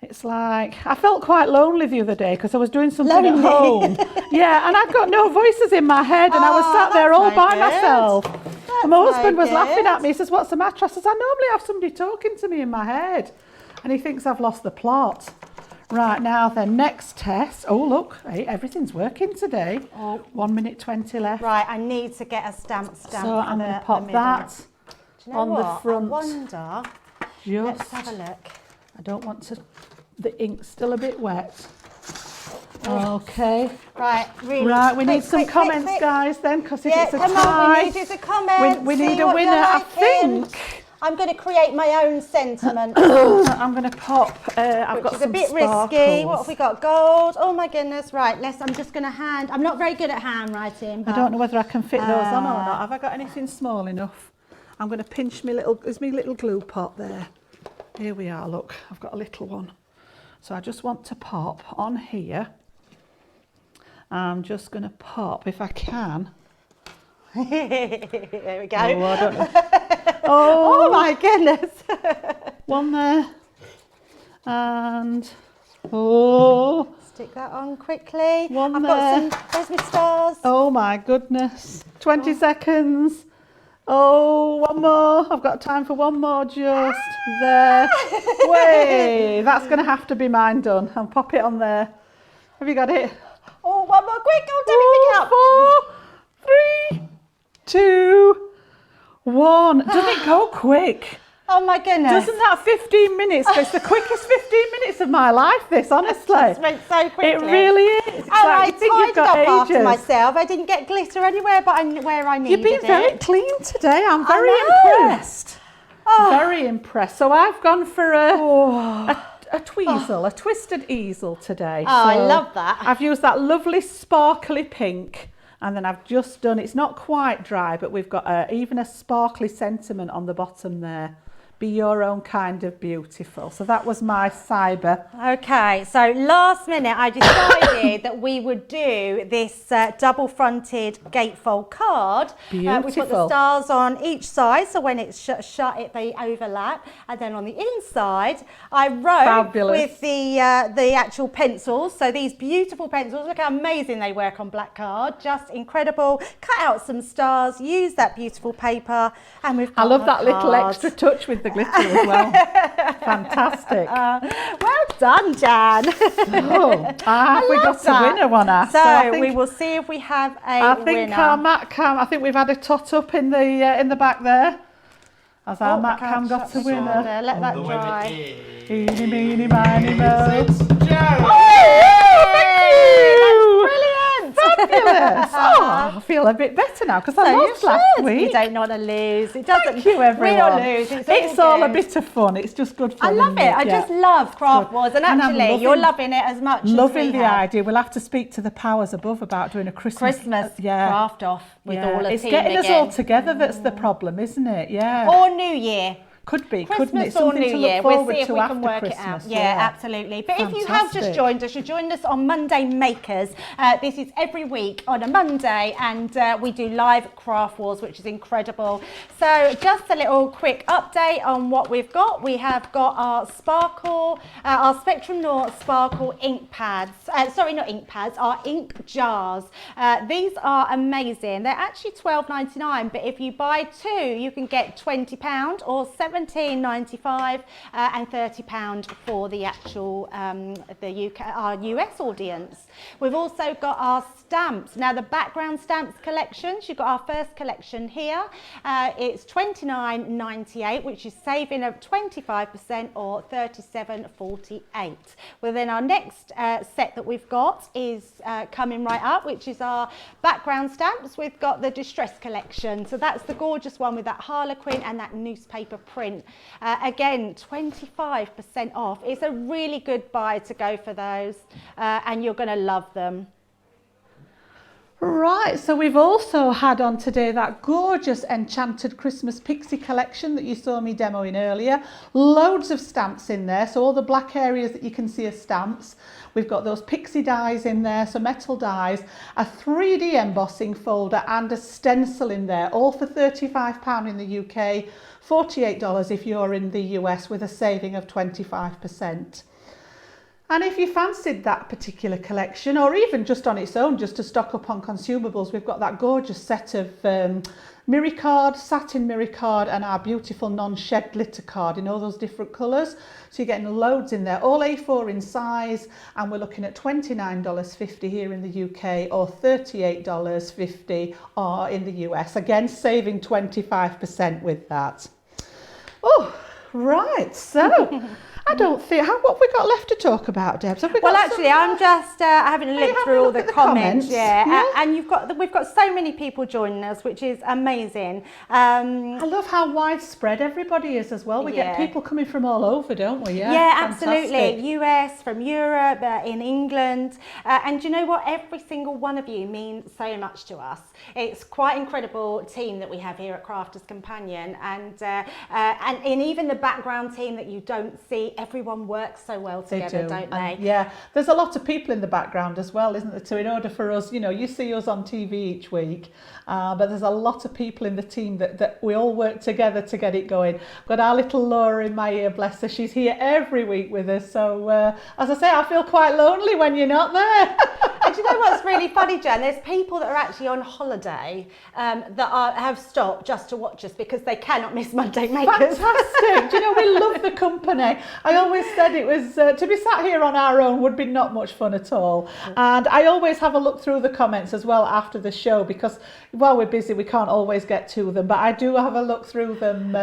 It's like, I felt quite lonely the other day because I was doing something at home. Yeah, and I've got no voices in my head and I was sat there all by myself. And my husband was laughing at me. He says, what's the matter? I says, I normally have somebody talking to me in my head. And he thinks I've lost the plot. Right, now then, next test. Oh, look, hey, everything's working today. 1 minute 20 left. Right, I need to get a stamp. So I'm going to pop that on the front. I wonder, let's have a look. I don't want to... The ink's still a bit wet. Okay. Right, really. Right, we need some comments, guys, then, because if it's a tie, we need a comment. We need a winner, I think. I'm going to create my own sentiment. I'm going to pop. I've got some a bit risky. What have we got? Gold. Oh my goodness. Right. I'm just going to hand. I'm not very good at handwriting. I don't know whether I can fit those on or not. Have I got anything small enough? I'm going to pinch my little. Is my little glue pot there? Here we are, look, I've got a little one. So I just want to pop on here. I'm just going to pop, if I can. There we go. Oh, I don't know. Oh my goodness. One there. And, oh. Stick that on quickly. One I've there. got some, there's my stars. Oh my goodness. 20 seconds. Oh, one more. I've got time for one more just there. Way. That's going to have to be mine done. I'll pop it on there. Have you got it? Oh, one more quick. Oh, Debbie, pick it up. 4, 3, 2, 1. Doesn't it go quick? Oh my goodness. Doesn't that 15 minutes? It's the quickest 15 minutes of my life, this, honestly. It went so quickly. It really is. It's And like I you think you've tidied got up after ages. myself. I didn't get glitter anywhere but where I needed You've been very it. clean today. I'm very know. impressed. Very impressed. So I've gone for a tweezel, a twisted easel today. Oh, I So love that. I've used that lovely sparkly pink, and then I've just done, it's not quite dry, but we've got even a sparkly sentiment on the bottom there. Be your own kind of beautiful. So that was my cyber. Okay, so last minute I decided that we would do this double-fronted gatefold card. We've got the Beautiful. stars on each side, so when it's shut, they overlap. And then on the inside, I wrote Fabulous. with the actual pencils. So these beautiful pencils, look how amazing they work on black card. Just incredible. Cut out some stars, use that beautiful paper, and we've got I love our that little cards. extra touch with the glitter as well. Fantastic. Well done, Jan. Have we got that. a winner, Wanna? So I think, we will see if we have a I think winner. our mat cam. I think we've had a tot up in the back there. Has our mat cam got a winner? There, let that The winner dry. is... Eeny, meeny, miny, mo. It's Joe! Brilliant. Fabulous! Oh, I feel a bit better now because I So you lost last should. week. You don't want to lose. It doesn't. Thank you, everyone. Win or lose. It's all a good. bit of fun. It's just good fun. I love isn't it. I Yeah. just love craft wars, and And I'm actually, you're loving it as much Loving as we the have. idea. We'll have to speak to the powers above about doing a Christmas Christmas craft off with Yeah. all the It's team getting us again. all together that's the problem, isn't it? Yeah. Or New Year. Could be, couldn't it? Christmas or Something New to look Year. We'll forward see if to we after can work Christmas. it out. Yeah, absolutely. But if you have just Fantastic. joined us, you joined us on Monday Makers. This is every week on a Monday, and we do live craft wars, which is incredible. So just a little quick update on what we've got. We have got our Sparkle, our Spectrum Noir Sparkle ink pads. Sorry, not ink pads, our ink jars. These are amazing. They're actually $12.99, but if you buy two, you can get £20 or $17.95 and £30 for the actual the UK, our US audience. We've also got our stamps. Now the background stamps collections, you've got our first collection here. It's $29.98, which is saving of 25% or $37.48. Well, then our next set that we've got is coming right up, which is our background stamps. We've got the Distress collection. So that's the gorgeous one with that harlequin and that newspaper print. Again, 25% off. It's a really good buy to go for those, and you're going to love them. Right, so we've also had on today that gorgeous Enchanted Christmas Pixie collection that you saw me demoing earlier. Loads of stamps in there, so all the black areas that you can see are stamps. We've got those pixie dies in there, so metal dies, a 3D embossing folder and a stencil in there, all for £35 in the UK, $48 if you're in the US, with a saving of 25%. And if you fancied that particular collection, or even just on its own, just to stock up on consumables, we've got that gorgeous set of mirror card, satin mirror card, and our beautiful non-shed glitter card in all those different colours. So you're getting loads in there, all A4 in size, and we're looking at $29.50 here in the UK or $38.50 in the US. Again, saving 25% with that. Oh, right, so I don't think, what have we got left to talk about, Debs? Have we Well, got actually, I'm just having a look through all the comments. Yeah. And we've got so many people joining us, which is amazing. I love how widespread everybody is as well. We get people coming from all over, don't we? Yeah, absolutely. US, from Europe, in England. And you know what? Every single one of you means so much to us. It's quite incredible team that we have here at Crafters Companion. And even the background team that you don't see, everyone works so well together, don't they? And yeah, there's a lot of people in the background as well, isn't there? So in order for us, you see us on TV each week, but there's a lot of people in the team that we all work together to get it going. Got our little Laura in my ear, bless her. She's here every week with us. So as I say, I feel quite lonely when you're not there. And do you know what's really funny, Jen? There's people that are actually on holiday that have stopped just to watch us because they cannot miss Monday Makers. Fantastic. Do you know, we love the company. I always said it was, to be sat here on our own would be not much fun at all. And I always have a look through the comments as well after the show because while we're busy, we can't always get to them. But I do have a look through them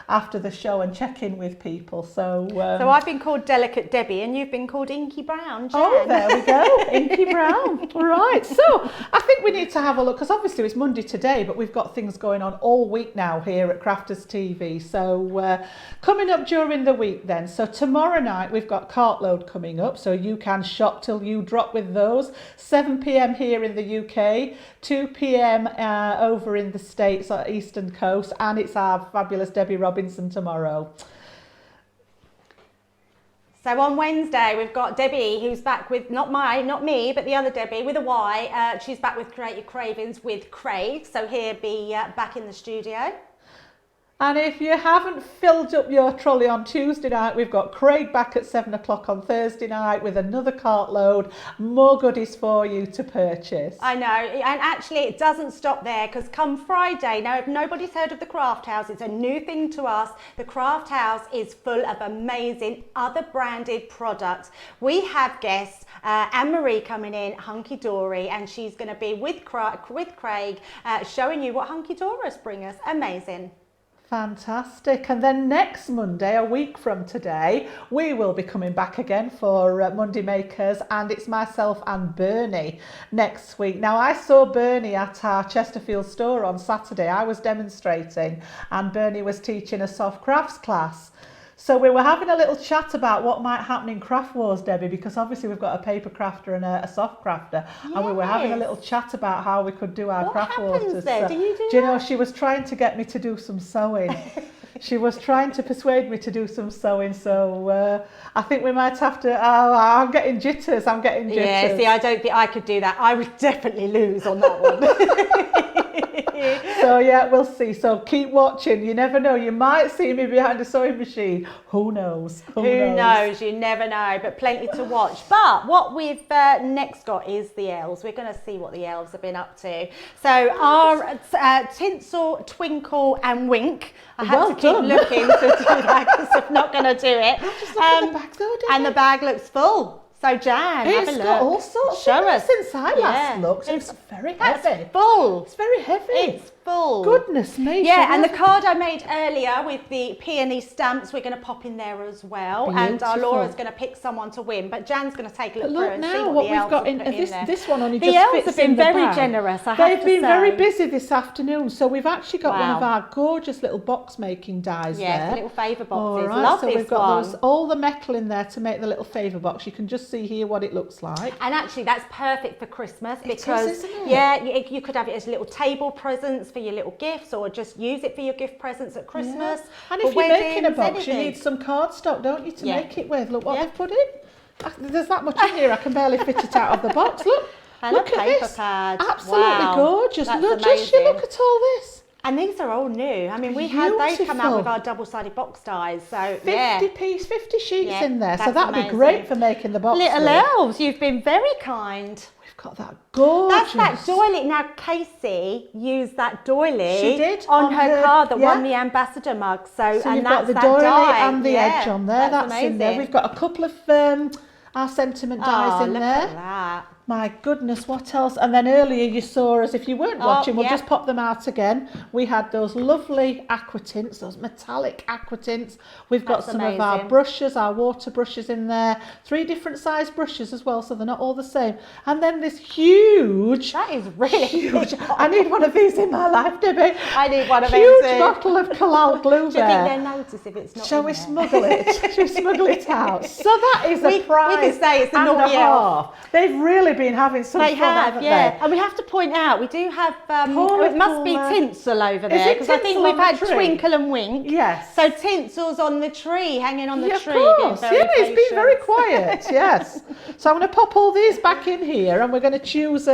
after the show and check in with people. So I've been called Delicate Debbie and you've been called Inky Brown, Jen. Oh, there we go. Inky Brown. Right. So I think we need to have a look because obviously it's Monday today, but we've got things going on all week now here at Crafters TV. So coming up during the week then. So tomorrow night we've got Cartload coming up. So you can shop till you drop with those. 7 p.m. here in the UK, 2 p.m. Over in the States, Eastern Coast, and it's our fabulous Debbie Robinson tomorrow. So on Wednesday, we've got Debbie, who's back with, not me, but the other Debbie with a Y. She's back with Create Your Cravings with Craig. So he'll be back in the studio. And if you haven't filled up your trolley on Tuesday night, we've got Craig back at 7 o'clock on Thursday night with another cartload, more goodies for you to purchase. I know, and actually it doesn't stop there because come Friday, now if nobody's heard of the Craft House, it's a new thing to us. The Craft House is full of amazing other branded products. We have guests, Anne-Marie coming in, Hunky Dory, and she's going to be with Craig showing you what Hunky Dory's bring us. Amazing. Fantastic. And then next Monday, a week from today, we will be coming back again for Monday Makers, and it's myself and Bernie next week. Now, I saw Bernie at our Chesterfield store on Saturday. I was demonstrating and Bernie was teaching a soft crafts class. So we were having a little chat about what might happen in Craft Wars, Debbie, because obviously we've got a paper crafter and a soft crafter. Yes. And we were having a little chat about how we could do our Craft Wars. What happens there? Do you do you know, she was trying to get me to do some sewing. She was trying to persuade me to do some sewing, so I think we might have to, I'm getting jitters, Yeah, see, I don't think I could do that. I would definitely lose on that one. So yeah, we'll see. So keep watching. You never know. You might see me behind a sewing machine. Who knows? Who knows? You never know. But plenty to watch. But what we've next got is the elves. We're going to see what the elves have been up to. So our tinsel, twinkle, and wink. I had to keep looking to do that because I'm not going to do it. Just look at the bag though, and the bag looks full. So Jan, have a look. Got all sorts. Show us. Since I last looked, it's very heavy. It's full. It's very heavy. It's full. Goodness me. Yeah, and the card I made earlier with the peony stamps, we're going to pop in there as well. Beautiful. And our Laura's going to pick someone to win. But Jan's going to take a look through and see what the we've elves got in there. this one only the just elves fits have been in the very bag. generous, I have They've to been say. very busy this afternoon, so we've actually got one of our gorgeous little box making dies there. Little favour boxes. All right, Love so this we've got one. all the metal in there to make the little favour box. You can just see here what it looks like. And actually that's perfect for Christmas because it is, isn't it? yeah, you could have it as little table presents for your little gifts, or just use it for your gift presents at Christmas. Yeah. And if you're making a box, you need some cardstock, don't you, to make it with. Look what they've put in. There's that much in here, I can barely fit it out of the box. Look, and look a at paper this. pad. Absolutely gorgeous. That's Look, amazing. just you look at all this. And these are all new. I mean, we had those come out with our double-sided box dies. So 50 sheets in there. So that'd be amazing. great for making the box. Little elves, you've been very kind. We've got that gorgeous. That's that doily. Now, Casey used that doily. She did on her card that won the ambassador mug. So you've and got that's the doily die. and the edge on there. That's amazing. in there. We've got a couple of our sentiment dies in there. Look at that. My goodness, what else? And then earlier you saw us, if you weren't watching, we'll yeah. just pop them out again. We had those lovely aqua tints, those metallic aqua tints. We've got That's some of our amazing. brushes, our water brushes in there. 3 different size brushes as well, so they're not all the same. And then this huge, That is really huge, big. I need one of these in my life, Debbie. I need one of them Huge too. bottle of Kalal glue Do you think there. they'll notice if it's not Shall in we there? smuggle it? Shall we smuggle it out? So that is a We prize can say it's the and a naughty elf. half. They've really been having some They fun, have, haven't yeah. they? And we have to point out, we do have, Poor it must be little, tinsel over is there, it because I think tinsel we've on the had tree? Twinkle and Wink. Yes. So tinsel's on the tree, hanging on the Yeah, tree. of course. being very Yeah, it's been very patient. quiet. Yes. So I'm going to pop all these back in here, and we're going to choose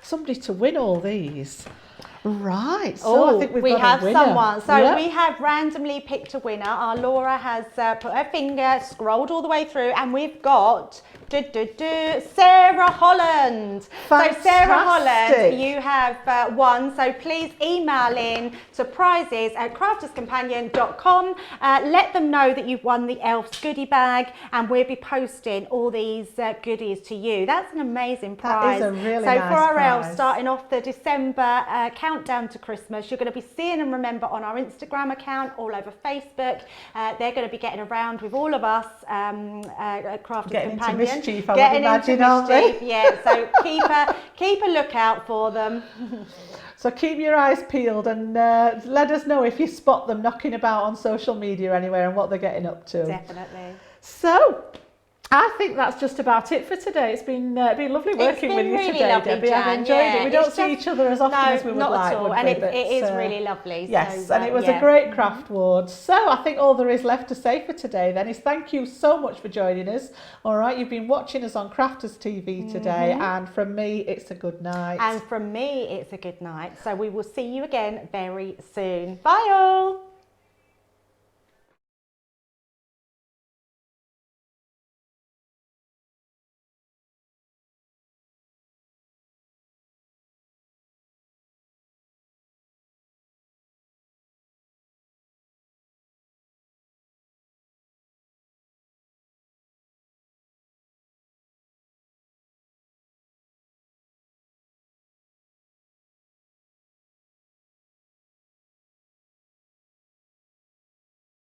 somebody to win all these. Right. So I think we've got have a winner. someone. So Yep. we have randomly picked a winner. Our Laura has put her finger, scrolled all the way through, and we've got Sarah Holland. Fantastic. So Sarah Holland, you have won. So please email in to prizes@crafterscompanion.com. Let them know that you've won the Elves goodie bag, and we'll be posting all these goodies to you. That's an amazing prize. That is a really so nice for our elves, prize. starting off the December countdown to Christmas, you're going to be seeing them, remember, on our Instagram account, all over Facebook. They're going to be getting around with all of us at Crafters Getting into Companion. mischief, I would imagine, aren't they? Yeah, so keep a lookout for them. So keep your eyes peeled, and let us know if you spot them knocking about on social media anywhere and what they're getting up to. Definitely. So I think that's just about it for today. It's been lovely working with you really today, lovely, Debbie. I've Jan, enjoyed yeah. it. We don't It's see just- each other as often as we would not like. at all. would And we? it is But, really lovely. Yes, so, and it was yeah. a great craft ward. So I think all there is left to say for today then is thank you so much for joining us. All right, you've been watching us on Crafters TV today, and from me, it's a good night. And from me, it's a good night. So we will see you again very soon. Bye all.